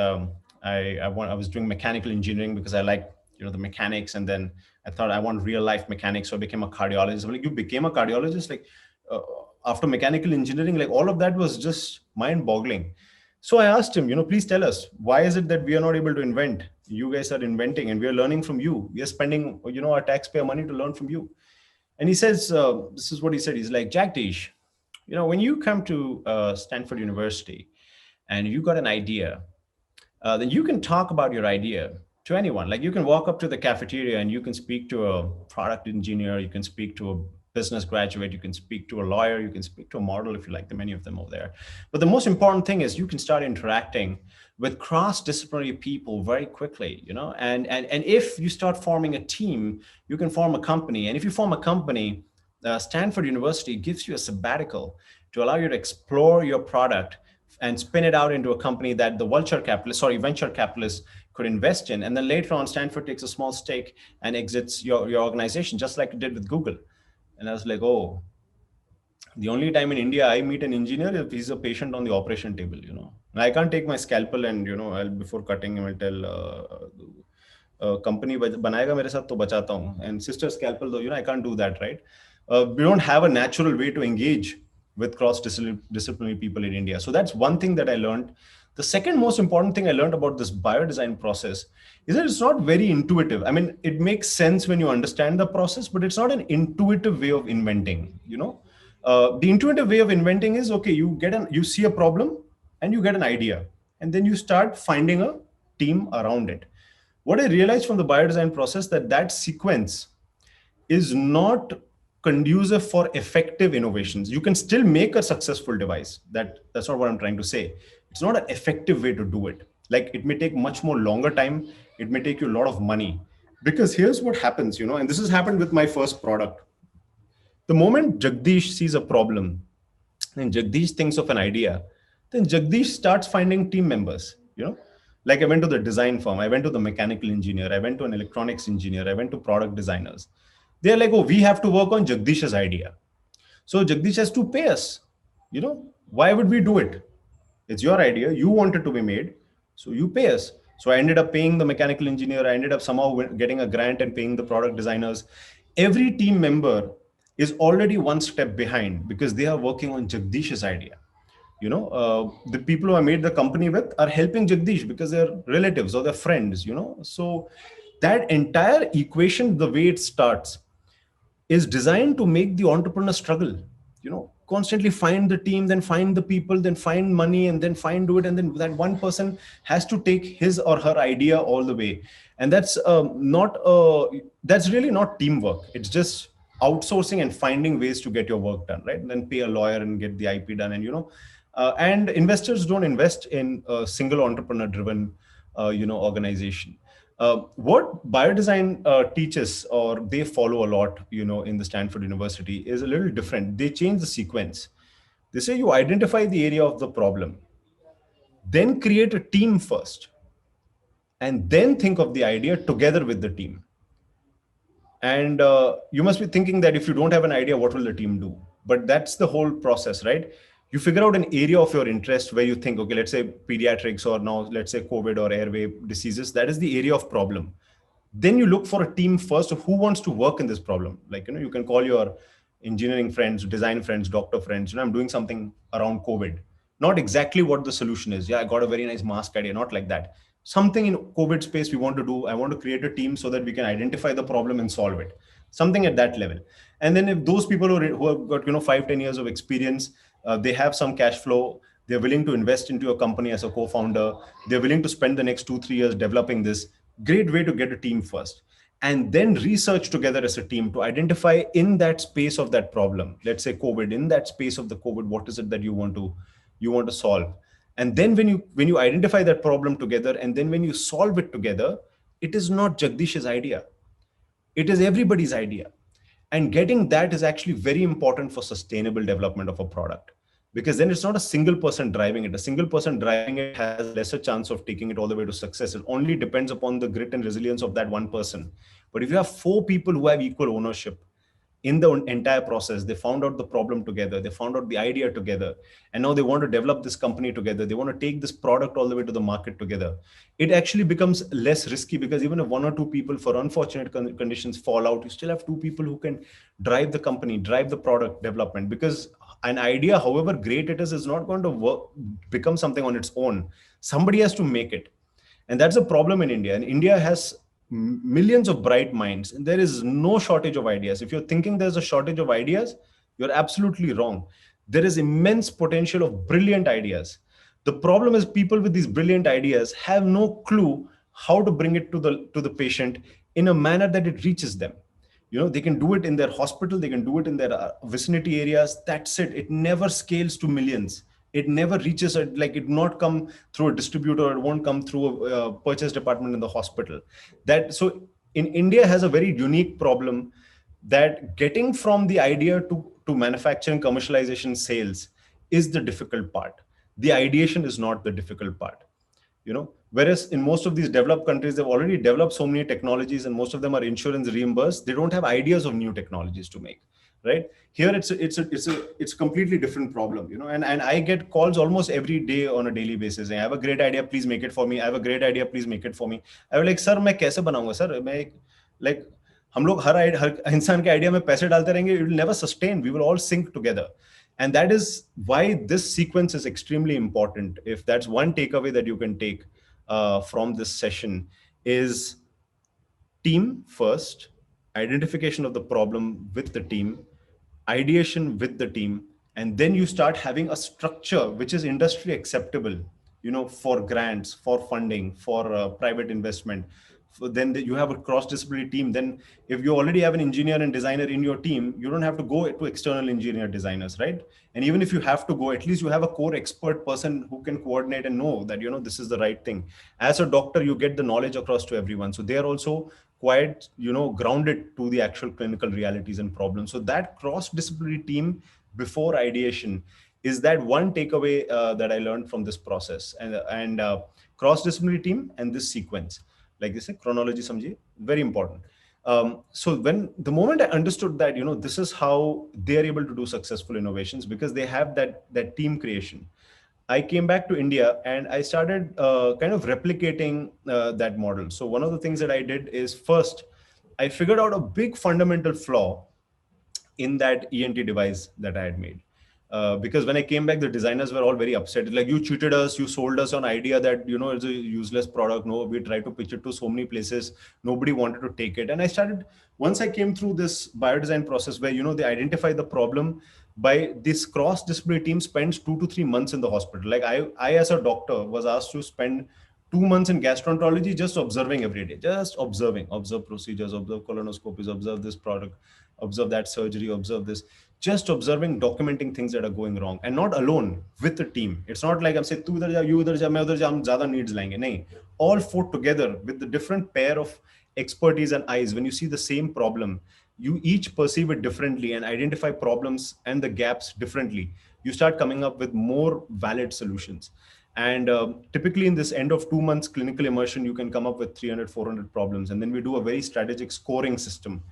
I was doing mechanical engineering because I liked, the mechanics. And then I thought I want real life mechanics. So I became a cardiologist. I'm like, you became a cardiologist? Like, after mechanical engineering, like all of that was just mind boggling. So I asked him, please tell us, why is it that we are not able to invent? You guys are inventing and we are learning from you. We are spending, our taxpayer money to learn from you. And he says, this is what he said. He's like, Jagdish, when you come to Stanford University and you got an idea, then you can talk about your idea to anyone. Like, you can walk up to the cafeteria and you can speak to a product engineer, you can speak to a business graduate, you can speak to a lawyer, you can speak to a model if you like, the many of them over there. But the most important thing is you can start interacting with cross-disciplinary people very quickly, and if you start forming a team, you can form a company. And if you form a company, Stanford University gives you a sabbatical to allow you to explore your product and spin it out into a company that the venture capitalists could invest in. And then later on, Stanford takes a small stake and exits your organization, just like it did with Google. And I was like, oh, the only time in India I meet an engineer if he's a patient on the operation table, you know. I can't take my scalpel and, you know, before cutting him, I'll tell company banayega mere saath to bachata hu. And sister scalpel though, you know, I can't do that, right? We don't have a natural way to engage with cross-disciplinary people in India. So that's one thing that I learned. The second most important thing I learned about this biodesign process is that it's not very intuitive. I mean, it makes sense when you understand the process, but it's not an intuitive way of inventing, you know. The intuitive way of inventing is, okay, you see a problem and you get an idea, and then you start finding a team around it. What I realized from the biodesign process that sequence is not conducive for effective innovations. You can still make a successful device. That's not what I'm trying to say. It's not an effective way to do it. Like, it may take much more longer time. It may take you a lot of money, because here's what happens, you know, and this has happened with my first product. The moment Jagdish sees a problem and Jagdish thinks of an idea, then Jagdish starts finding team members, you know. Like, I went to the design firm, I went to the mechanical engineer, I went to an electronics engineer, I went to product designers. They're like, oh, we have to work on Jagdish's idea. So Jagdish has to pay us, you know. Why would we do it? It's your idea, you want it to be made, so you pay us. So I ended up paying the mechanical engineer, I ended up somehow getting a grant and paying the product designers. Every team member is already one step behind because they are working on Jagdish's idea. You know, the people who I made the company with are helping Jagdish because they're relatives or they're friends, you know. So that entire equation, the way it starts, is designed to make the entrepreneur struggle, you know, constantly find the team, then find the people, then find money, and then do it. And then that one person has to take his or her idea all the way. And that's that's really not teamwork. It's just outsourcing and finding ways to get your work done, right? And then pay a lawyer and get the IP done. And, you know, and investors don't invest in a single entrepreneur driven, you know, organization. What biodesign teaches, or they follow a lot, you know, in the Stanford University, is a little different. They change the sequence. They say you identify the area of the problem, then create a team first, and then think of the idea together with the team. And you must be thinking that if you don't have an idea, what will the team do? But that's the whole process, right? You figure out an area of your interest where you think, okay, let's say pediatrics, or now let's say COVID or airway diseases. That is the area of problem. Then you look for a team first of who wants to work in this problem. Like, you know, you can call your engineering friends, design friends, doctor friends. You know, I'm doing something around COVID. Not exactly what the solution is. Yeah, I got a very nice mask idea. Not like that. Something in COVID space we want to do. I want to create a team so that we can identify the problem and solve it. Something at that level. And then if those people who have got, you know, 5-10 years of experience, they have some cash flow, they're willing to invest into a company as a co-founder, they're willing to spend the next 2-3 years developing this. Great way to get a team first. And then research together as a team to identify in that space of that problem. Let's say COVID, in that space of the COVID, what is it that you want to solve? And then when you identify that problem together, and then when you solve it together, it is not Jagdish's idea. It is everybody's idea. And getting that is actually very important for sustainable development of a product, because then it's not a single person driving it. A single person driving it has lesser chance of taking it all the way to success. It only depends upon the grit and resilience of that one person. But if you have 4 people who have equal ownership in the entire process, they found out the problem together, they found out the idea together, and now they want to develop this company together, they want to take this product all the way to the market together, it actually becomes less risky, because even if 1 or 2 people for unfortunate conditions fall out, you still have 2 people who can drive the company, drive the product development. Because an idea, however great it is not going to become something on its own. Somebody has to make it. And that's a problem in India. And India has millions of bright minds, and there is no shortage of ideas. If you're thinking there's a shortage of ideas, you're absolutely wrong. There is immense potential of brilliant ideas. The problem is people with these brilliant ideas have no clue how to bring it to the patient in a manner that it reaches them. You know, they can do it in their hospital, they can do it in their vicinity areas. That's it. It never scales to millions. It never reaches, like, it not come through a distributor, it won't come through a purchase department in the hospital. So in India has a very unique problem that getting from the idea to manufacturing, commercialization, sales is the difficult part. The ideation is not the difficult part. Whereas in most of these developed countries, they've already developed so many technologies, and most of them are insurance reimbursed. They don't have ideas of new technologies to make, right? Here it's a completely different problem, and I get calls almost every day on a daily basis. I have a great idea, please make it for me. I have a great idea, please make it for me. I was like, sir, मैं कैसे बनाऊंगा sir? मैं like हम लोग हर इंसान के idea में पैसे डालते रहेंगे, it will never sustain. We will all sink together. And that is why this sequence is extremely important. If that's one takeaway that you can take from this session, is team first, identification of the problem with the team, ideation with the team, and then you start having a structure which is industry acceptable, for grants, for funding, for private investment. Then you have a cross-disciplinary team. Then if you already have an engineer and designer in your team, you don't have to go to external engineer designers, right? And even if you have to go, at least you have a core expert person who can coordinate and know that, this is the right thing. As a doctor, you get the knowledge across to everyone. So they are also quite, grounded to the actual clinical realities and problems. So that cross-disciplinary team before ideation is that one takeaway that I learned from this process. And cross-disciplinary team and this sequence. Like this, chronology, samjhi, very important. So the moment I understood that, this is how they're able to do successful innovations, because they have that team creation. I came back to India and I started kind of replicating that model. So one of the things that I did is, first, I figured out a big fundamental flaw in that ENT device that I had made. Because when I came back, the designers were all very upset. Like, you cheated us, you sold us an idea that, it's a useless product. No, we tried to pitch it to so many places. Nobody wanted to take it. And I started, once I came through this biodesign process where, they identify the problem, by this cross-disciplinary team spends 2 to 3 months in the hospital. Like I as a doctor was asked to spend 2 months in gastroenterology, just observing every day, observe procedures, observe colonoscopies, observe this product, observe that surgery, observe this, just observing, documenting things that are going wrong, and not alone, with the team. It's not like I'm saying, tu idhar ja, you idhar ja, main udhar ja, hum zyada needs layenge. Nahin. All 4 together with the different pair of expertise and eyes. When you see the same problem, you each perceive it differently and identify problems and the gaps differently. You start coming up with more valid solutions. And typically in this end of 2 months clinical immersion, you can come up with 300, 400 problems. And then we do a very strategic scoring system,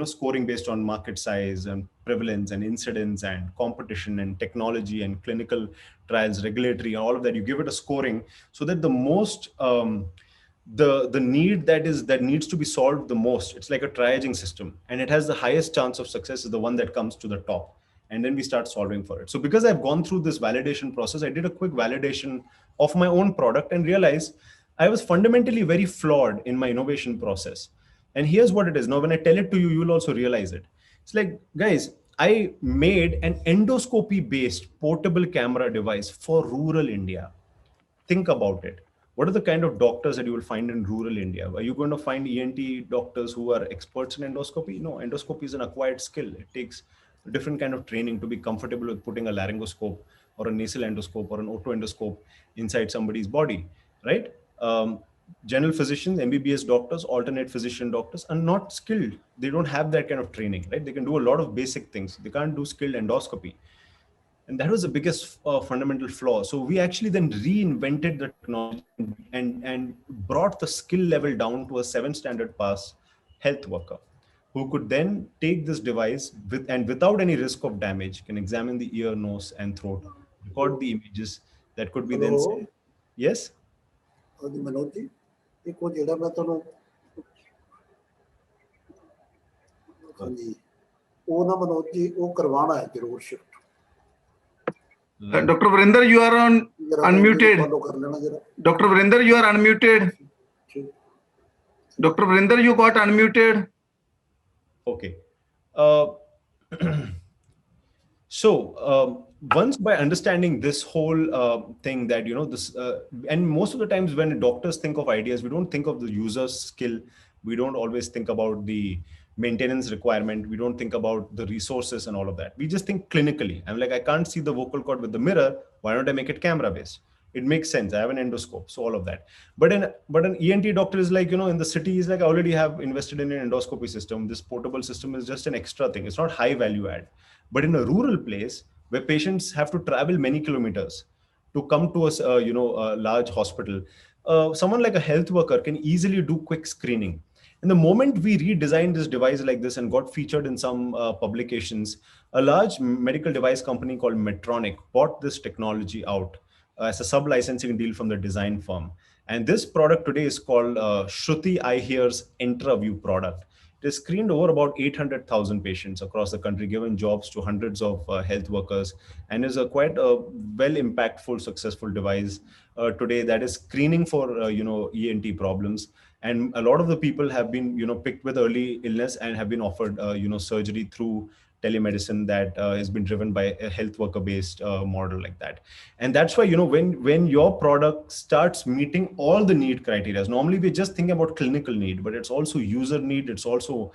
scoring based on market size and prevalence and incidence and competition and technology and clinical trials, regulatory, all of that. You give it a scoring so that the most, the need that needs to be solved the most, it's like a triaging system, and it has the highest chance of success is the one that comes to the top. And then we start solving for it. So because I've gone through this validation process, I did a quick validation of my own product and realized I was fundamentally very flawed in my innovation process. And here's what it is. Now, when I tell it to you, you'll also realize it. It's like, guys, I made an endoscopy-based portable camera device for rural India. Think about it. What are the kind of doctors that you will find in rural India? Are you going to find ENT doctors who are experts in endoscopy? No, endoscopy is an acquired skill. It takes a different kind of training to be comfortable with putting a laryngoscope or a nasal endoscope or an otoendoscope inside somebody's body, right? General physicians, MBBS doctors, alternate physician doctors are not skilled. They don't have that kind of training, right? They can do a lot of basic things. They can't do skilled endoscopy. And that was the biggest fundamental flaw. So we actually then reinvented the technology and brought the skill level down to a 7 standard pass health worker, who could then take this device without any risk of damage, can examine the ear, nose, and throat, record the images that could be then sent. Yes? Manoj ji, एक वो जेड़ा मैं ਤੁਹਾਨੂੰ ਹਾਂਜੀ ਉਹ ਨਾ मनोज जी ਉਹ ਕਰਵਾਣਾ ਹੈ ਜ਼ਰੂਰ shift. Dr. Vrinder, you are unmuted. Dr. Vrinder, you are unmuted. Dr. Vrinder, you got unmuted. Okay. So once by understanding this whole thing that, this, and most of the times when doctors think of ideas, we don't think of the user's skill. We don't always think about the maintenance requirement. We don't think about the resources and all of that. We just think clinically. I'm like, I can't see the vocal cord with the mirror. Why don't I make it camera based? It makes sense. I have an endoscope. So all of that. But an ENT doctor is like, in the city, he's like, I already have invested in an endoscopy system. This portable system is just an extra thing. It's not high value add. But in a rural place where patients have to travel many kilometers, to come to a large hospital, someone like a health worker can easily do quick screening. And the moment we redesigned this device like this and got featured in some publications, a large medical device company called Medtronic bought this technology out as a sub-licensing deal from the design firm. And this product today is called Shruti iHear's IntraView product. It has screened over about 800,000 patients across the country, given jobs to hundreds of health workers, and is a quite a well impactful, successful device today that is screening for ENT problems. And a lot of the people have been picked with early illness and have been offered surgery through telemedicine that has been driven by a health worker based model like that. And that's why when your product starts meeting all the need criteria, normally we're just thinking about clinical need, but it's also user need, it's also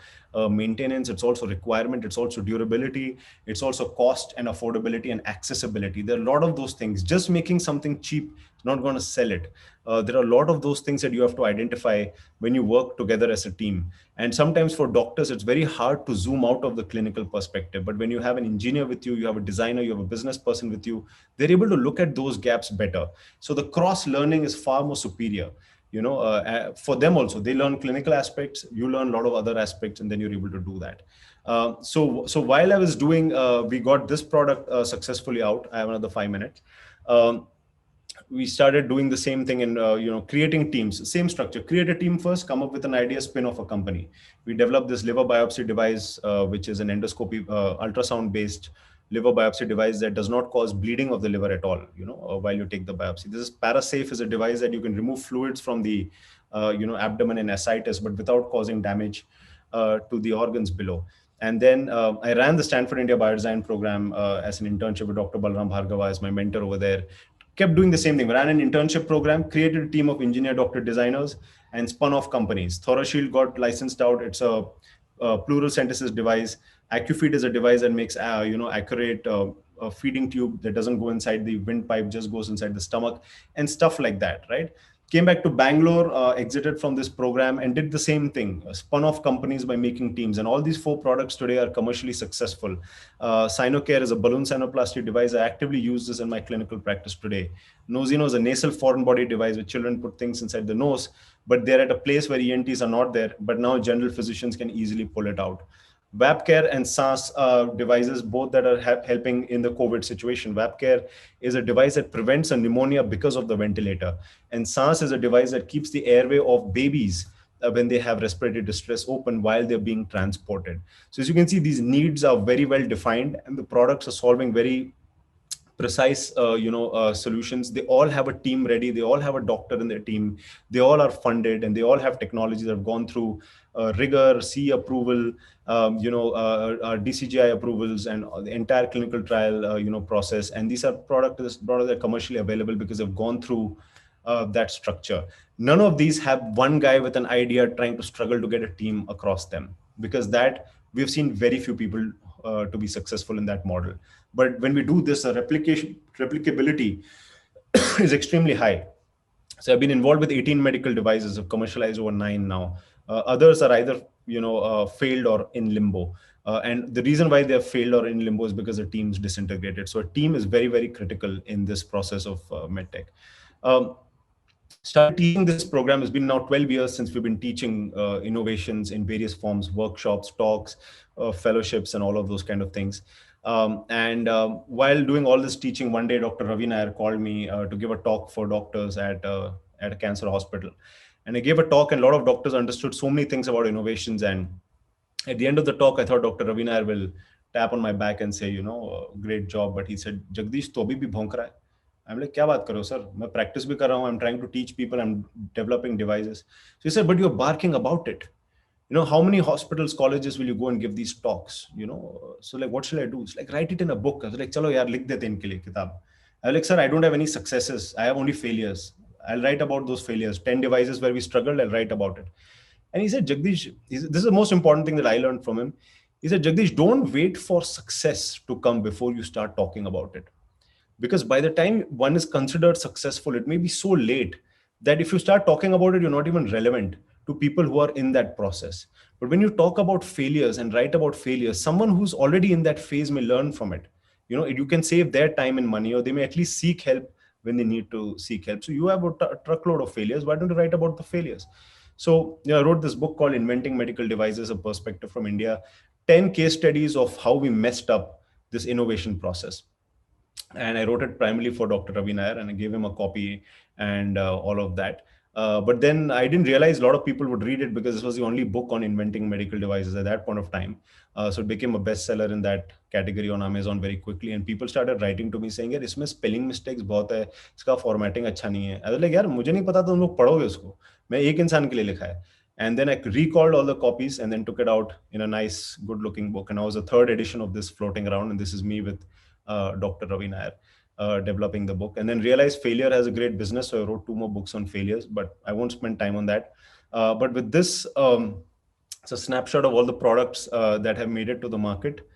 maintenance, it's also requirement, it's also durability, it's also cost and affordability and accessibility. There are a lot of those things. Just making something cheap is not going to sell it. There are a lot of those things that you have to identify when you work together as a team. And sometimes for doctors, it's very hard to zoom out of the clinical perspective. But when you have an engineer with you, you have a designer, you have a business person with you, they're able to look at those gaps better. So the cross learning is far more superior. For them also, they learn clinical aspects, you learn a lot of other aspects, and then you're able to do that. So while I was doing, we got this product successfully out. I have another 5 minutes. We started doing the same thing and creating teams, same structure. Create a team first, come up with an idea, spin off a company. We developed this liver biopsy device, which is an endoscopy, ultrasound based liver biopsy device that does not cause bleeding of the liver at all, while you take the biopsy. This is Parasafe, is a device that you can remove fluids from the abdomen in ascites, but without causing damage to the organs below. And then I ran the Stanford India Biodesign program as an internship with Dr. Balram Bhargava as my mentor over there. Kept doing the same thing. Ran an internship program, created a team of engineer doctor designers, and spun off companies. ThoraShield got licensed out. It's a pleural synthesis device. AccuFeed is a device that makes accurate feeding tube that doesn't go inside the windpipe, just goes inside the stomach and stuff like that, right? Came back to Bangalore, exited from this program and did the same thing, spun off companies by making teams. And all these 4 products today are commercially successful. Sinocare is a balloon sinoplasty device. I actively use this in my clinical practice today. Nosino is a nasal foreign body device where children put things inside the nose, but they're at a place where ENTs are not there, but now general physicians can easily pull it out. VapCare and SaaS devices, both that are helping in the COVID situation. VapCare is a device that prevents a pneumonia because of the ventilator. And SaaS is a device that keeps the airway of babies when they have respiratory distress open while they're being transported. So as you can see, these needs are very well defined and the products are solving very precise solutions. They all have a team ready. They all have a doctor in their team. They all are funded and they all have technologies that have gone through rigor, CE approval, DCGI approvals and the entire clinical trial process. And these are products that are commercially available because they've gone through that structure. None of these have one guy with an idea trying to struggle to get a team across them, because that we've seen very few people to be successful in that model. But when we do this, the replicability is extremely high. So I've been involved with 18 medical devices. I've commercialized over 9 now. Others are either failed or in limbo. And the reason why they're failed or in limbo is because the team's disintegrated. So a team is very, very critical in this process of medtech. Started teaching this program. It's been now 12 years since we've been teaching innovations in various forms, workshops, talks, fellowships, and all of those kind of things. While doing all this teaching, one day Dr. Ravi Nair called me to give a talk for doctors at a cancer hospital. And I gave a talk and a lot of doctors understood so many things about innovations. And at the end of the talk, I thought Dr. Ravi Nair will tap on my back and say, great job. But he said, Jagdish, to abhi bhi bhonk raha hai. I'm like, kya baat karo, sir? I practice bhi kar raha hu. I'm trying to teach people. I'm developing devices. So he said, but you're barking about it. How many hospitals, colleges will you go and give these talks? So like, what shall I do? It's like, write it in a book. I was like, chalo yaar, likh dete inke liye kitab. I was like, sir, I don't have any successes. I have only failures. I'll write about those failures. 10 devices where we struggled, I'll write about it. And he said, Jagdish, this is the most important thing that I learned from him. He said, Jagdish, don't wait for success to come before you start talking about it. Because by the time one is considered successful, it may be so late that if you start talking about it, you're not even relevant to people who are in that process. But when you talk about failures and write about failures, someone who's already in that phase may learn from it. You can save their time and money, or they may at least seek help when they need to seek help. So you have a truckload of failures. Why don't you write about the failures? So I wrote this book called Inventing Medical Devices, A Perspective from India, 10 case studies of how we messed up this innovation process. And I wrote it primarily for Dr. Ravi Nair, and I gave him a copy and all of that. But then I didn't realize a lot of people would read it because this was the only book on inventing medical devices at that point of time. So it became a bestseller in that category on Amazon very quickly. And people started writing to me saying, "यार इसमें spelling mistakes बहुत है, इसका formatting अच्छा नहीं है." I was like, "यार मुझे नहीं पता तुम लोग पढ़ोगे उसको, मैं एक इंसान के लिए लिखा है." And then I recalled all the copies and then took it out in a nice, good-looking book. And now was the third edition of this floating around, and this is me with Dr. Ravi Nair developing the book, and then realized failure has a great business. So I wrote 2 more books on failures, but I won't spend time on that. But with this, it's a snapshot of all the products that have made it to the market,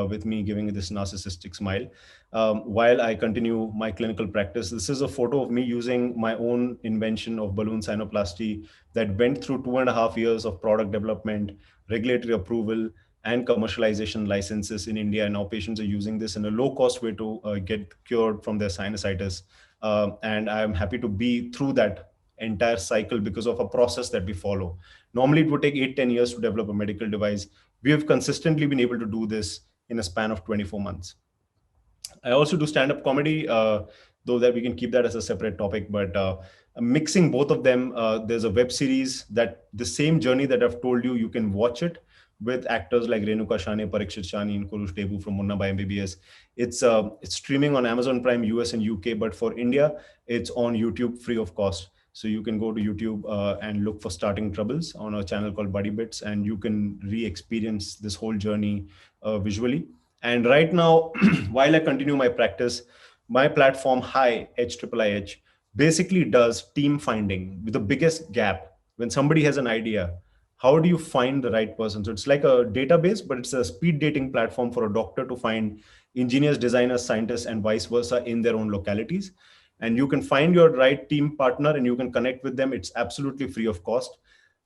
with me giving this narcissistic smile while I continue my clinical practice. This is a photo of me using my own invention of balloon sinuplasty that went through 2.5 years of product development, regulatory approval, and commercialization licenses in India. And now patients are using this in a low-cost way to get cured from their sinusitis. And I'm happy to be through that entire cycle because of a process that we follow. Normally, it would take 8-10 years to develop a medical device. We have consistently been able to do this in a span of 24 months. I also do stand-up comedy, though that we can keep that as a separate topic, but mixing both of them, there's a web series that the same journey that I've told you, you can watch it with actors like Renuka Shane, Parikshit Shani, and Kurush Debu from Munna by MBBS. It's streaming on Amazon Prime, US and UK, but for India, it's on YouTube free of cost. So you can go to YouTube and look for Starting Troubles on a channel called Buddy Bits, and you can re-experience this whole journey visually. And right now, while I continue my practice, my platform, Hi, HIIIH, basically does team finding with the biggest gap. When somebody has an idea, how do you find the right person? So it's like a database, but it's a speed dating platform for a doctor to find engineers, designers, scientists, and vice versa in their own localities. And you can find your right team partner and you can connect with them. It's absolutely free of cost.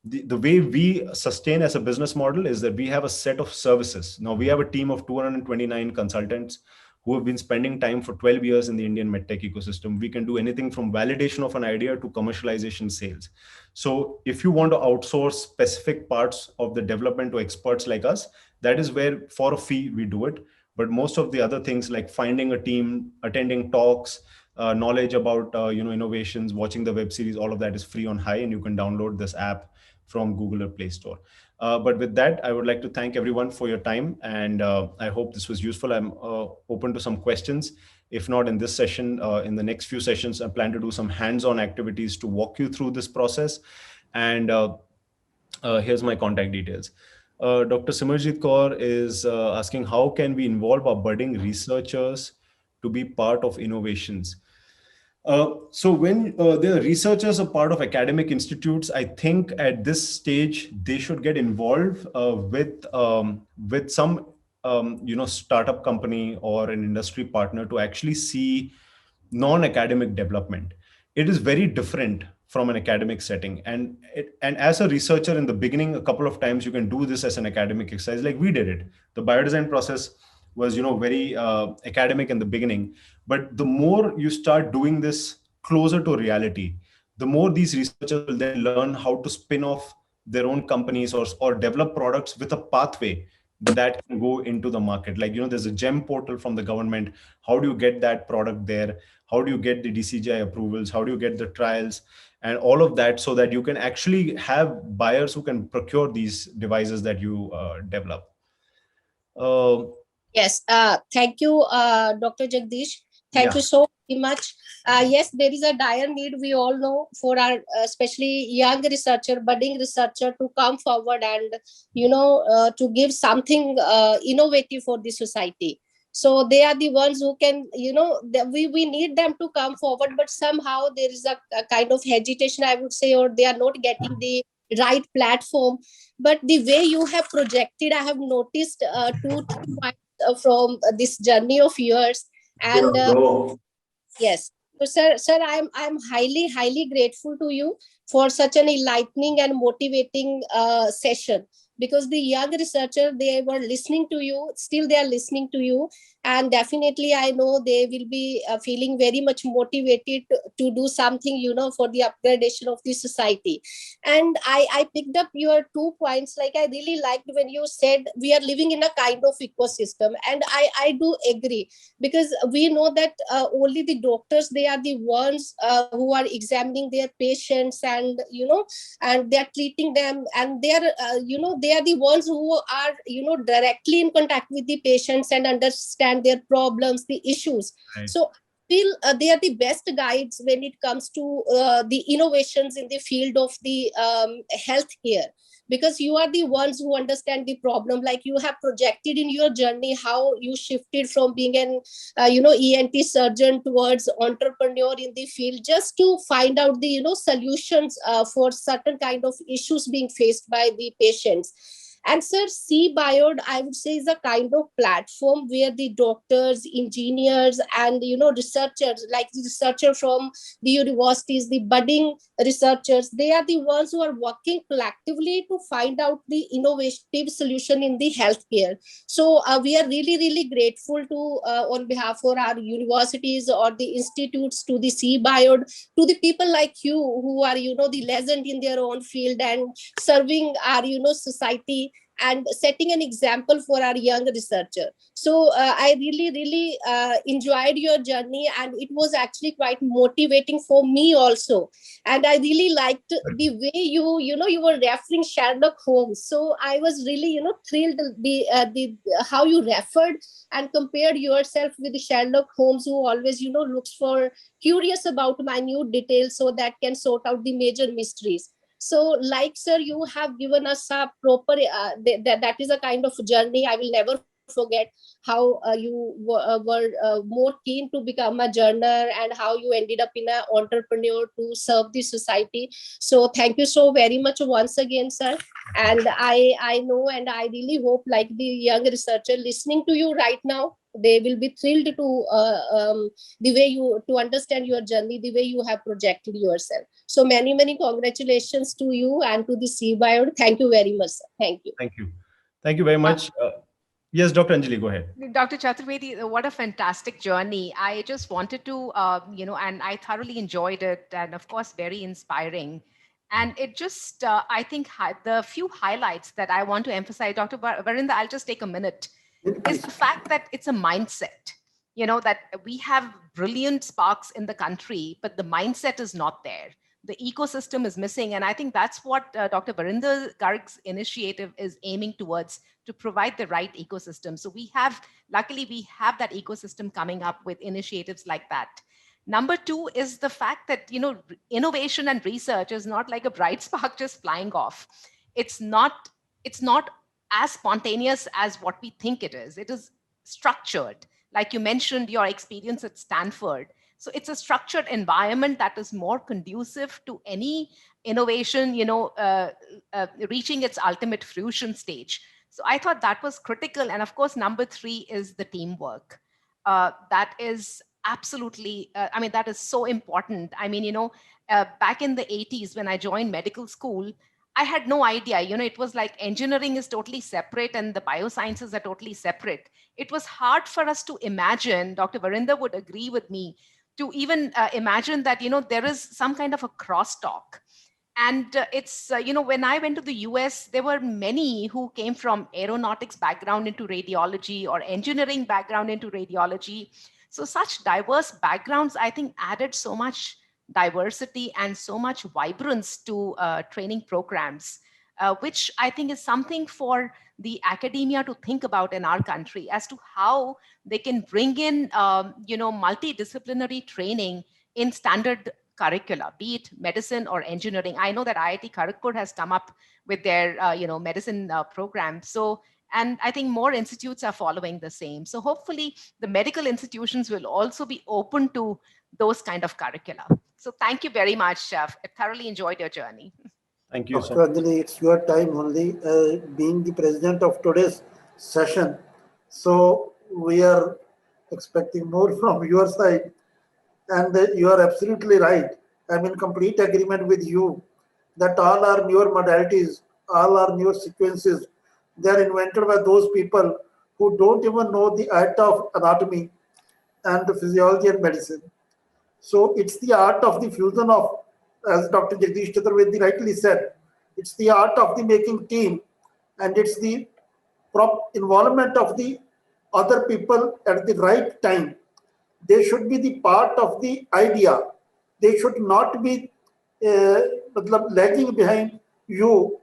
The way we sustain as a business model is that we have a set of services. Now we have a team of 229 consultants who have been spending time for 12 years in the Indian medtech ecosystem. We can do anything from validation of an idea to commercialization sales. So if you want to outsource specific parts of the development to experts like us, that is where for a fee we do it. But most of the other things like finding a team, attending talks, knowledge about innovations, watching the web series, all of that is free on Hi, and you can download this app from Google or Play Store. But with that, I would like to thank everyone for your time, and I hope this was useful. I'm open to some questions. If not in this session, in the next few sessions, I plan to do some hands-on activities to walk you through this process. And here's my contact details. Dr. Simarjit Kaur is asking, how can we involve our budding researchers to be part of innovations? So when the researchers are part of academic institutes, I think at this stage, they should get involved with some startup company or an industry partner to actually see non-academic development. It is very different from an academic setting. And as a researcher in the beginning, a couple of times you can do this as an academic exercise, like we did it. The biodesign process was very academic in the beginning, but the more you start doing this closer to reality, the more these researchers will then learn how to spin off their own companies or develop products with a pathway that can go into the market. Like, there's a GEM portal from the government. How do you get that product there? How do you get the DCGI approvals? How do you get the trials and all of that, so that you can actually have buyers who can procure these devices that you develop? Yes, thank you, Dr. Jagdish. Thank you so much. Yes, there is a dire need, we all know, for our especially young researcher, budding researcher, to come forward and, to give something innovative for the society. So they are the ones who can, we need them to come forward, but somehow there is a kind of hesitation, I would say, or they are not getting the right platform. But the way you have projected, I have noticed 2 points from this journey of yours. And yes, so sir, I'm highly grateful to you for such an enlightening and motivating session. because the young researcher, they were listening to you, still they are listening to you, and definitely I know they will be feeling very much motivated to do something, for the upgradation of the society. And I picked up your 2 points. Like, I really liked when you said we are living in a kind of ecosystem, and I do agree, because we know that only the doctors, they are the ones who are examining their patients, and and they are treating them, and they are they are the ones who are directly in contact with the patients and understand their problems, the issues. Right. So feel they are the best guides when it comes to the innovations in the field of the healthcare, because you are the ones who understand the problem. Like, you have projected in your journey how you shifted from being an ENT surgeon towards entrepreneur in the field, just to find out the solutions for certain kind of issues being faced by the patients. And sir, CBIOD, I would say, is a kind of platform where the doctors, engineers, and researchers, like the researcher from the universities, the budding researchers, they are the ones who are working collectively to find out the innovative solution in the healthcare. So we are really, really grateful to, on behalf of our universities or the institutes, to the CBIOD, to the people like you who are, the legend in their own field and serving our, society, and setting an example for our young researcher. So I really, really enjoyed your journey, and it was actually quite motivating for me also. And I really liked the way you were referring Sherlock Holmes. So I was really, thrilled the how you referred and compared yourself with Sherlock Holmes, who always, looks for curious about minute details so that can sort out the major mysteries. So, like, sir, you have given us a proper, that is a kind of journey I will never forget, how you were more keen to become a journer, and how you ended up in an entrepreneur to serve the society. So thank you so very much once again, sir. And I know, and I really hope, like the young researcher listening to you right now, they will be thrilled to the way you, to understand your journey, the way you have projected yourself. So many congratulations to you and to the CBIOD. Thank you very much, sir. Thank you. Thank you. Thank you very much. Yes, Dr. Anjali, go ahead. Dr. Chaturvedi, what a fantastic journey. I just wanted to, and I thoroughly enjoyed it, and of course, very inspiring. And it just, I think the few highlights that I want to emphasize, Dr. Varinder, I'll just take a minute, is the fact that it's a mindset, that we have brilliant sparks in the country, but the mindset is not there. The ecosystem is missing. And I think that's what Dr. Varinder Garg's initiative is aiming towards, to provide the right ecosystem. So luckily we have that ecosystem coming up with initiatives like that. Number two is the fact that, innovation and research is not like a bright spark just flying off. It's not as spontaneous as what we think it is. It is structured. Like you mentioned, your experience at Stanford. So it's a structured environment that is more conducive to any innovation, reaching its ultimate fruition stage. So I thought that was critical. And of course, number three is the teamwork. That is absolutely, that is so important. Back in the 80s, when I joined medical school, I had no idea, it was like engineering is totally separate and the biosciences are totally separate. It was hard for us to imagine, Dr. Varinder would agree with me, to even imagine that, there is some kind of a crosstalk. And it's, when I went to the US, there were many who came from aeronautics background into radiology or engineering background into radiology. So such diverse backgrounds, I think, added so much diversity and so much vibrance to training programs, which I think is something for the academia to think about in our country, as to how they can bring in, multidisciplinary training in standard curricula, be it medicine or engineering. I know that IIT Kharagpur has come up with their, medicine program. So, and I think more institutes are following the same. So hopefully the medical institutions will also be open to those kind of curricula. So thank you very much. I thoroughly enjoyed your journey. Thank you. Dr. Anjali, it's your time only, being the president of today's session. So we are expecting more from your side. And you are absolutely right. I'm in complete agreement with you that all our newer modalities all our newer sequences, they are invented by those people who don't even know the art of anatomy and the physiology and medicine. So it's the art of the fusion of, as Dr. Jagdish Chaturvedi rightly said, it's the art of the making team, and it's the involvement of the other people at the right time. They should be the part of the idea. They should not be lagging behind you.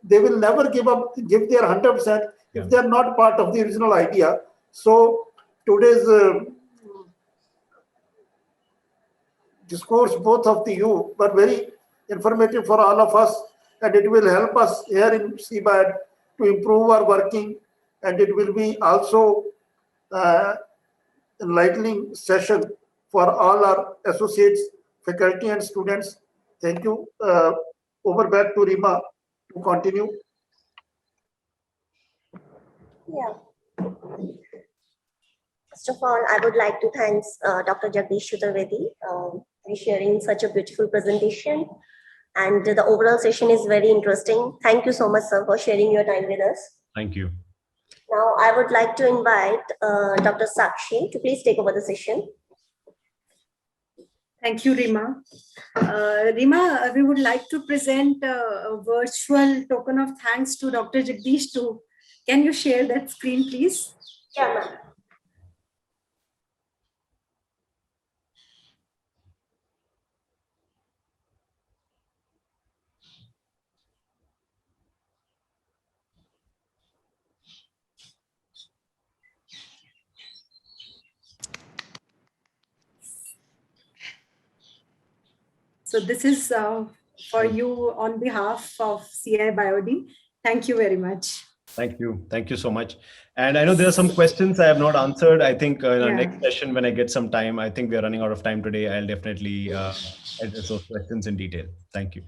They will never give their 100% if they are not part of the original idea. So today's discourse, both of you, were very informative for all of us, and it will help us here in CBAD to improve our working, and it will be also enlightening session for all our associates, faculty and students. Thank you. Over back to Rima to continue. Yeah. First of all, I would like to thank Dr. Jagdish Chaturvedi for sharing such a beautiful presentation. And the overall session is very interesting. Thank you so much, sir, for sharing your time with us. Thank you. Now, I would like to invite Dr. Sakshi to please take over the session. Thank you, Rima. Rima, we would like to present a virtual token of thanks to Dr. Jagdish too. Can you share that screen, please? Yeah, ma'am. So this is for you on behalf of CI BioD. Thank you very much. Thank you. Thank you so much. And I know there are some questions I have not answered. I think in our next session, when I get some time, I think we are running out of time today. I'll definitely address those questions in detail. Thank you.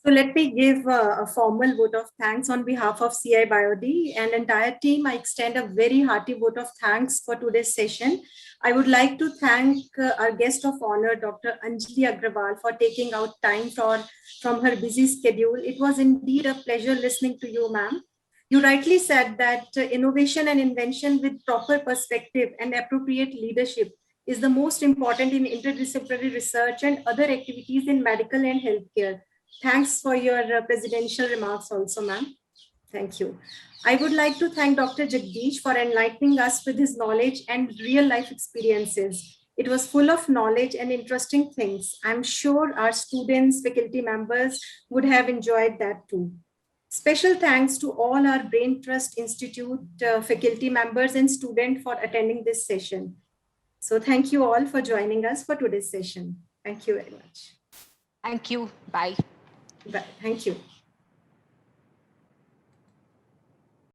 So let me give a formal vote of thanks on behalf of CI BioD and entire team. I extend a very hearty vote of thanks for today's session. I would like to thank our guest of honor, Dr. Anjali Agrawal, for taking out time from her busy schedule. It was indeed a pleasure listening to you, ma'am. You rightly said that innovation and invention with proper perspective and appropriate leadership is the most important in interdisciplinary research and other activities in medical and healthcare. Thanks for your presidential remarks also, ma'am. Thank you. I would like to thank Dr. Jagdish for enlightening us with his knowledge and real life experiences. It was full of knowledge and interesting things. I'm sure our students, faculty members would have enjoyed that too. Special thanks to all our Brain Trust Institute faculty members and students for attending this session. So thank you all for joining us for today's session. Thank you very much. Thank you. Bye. Bye. Thank you.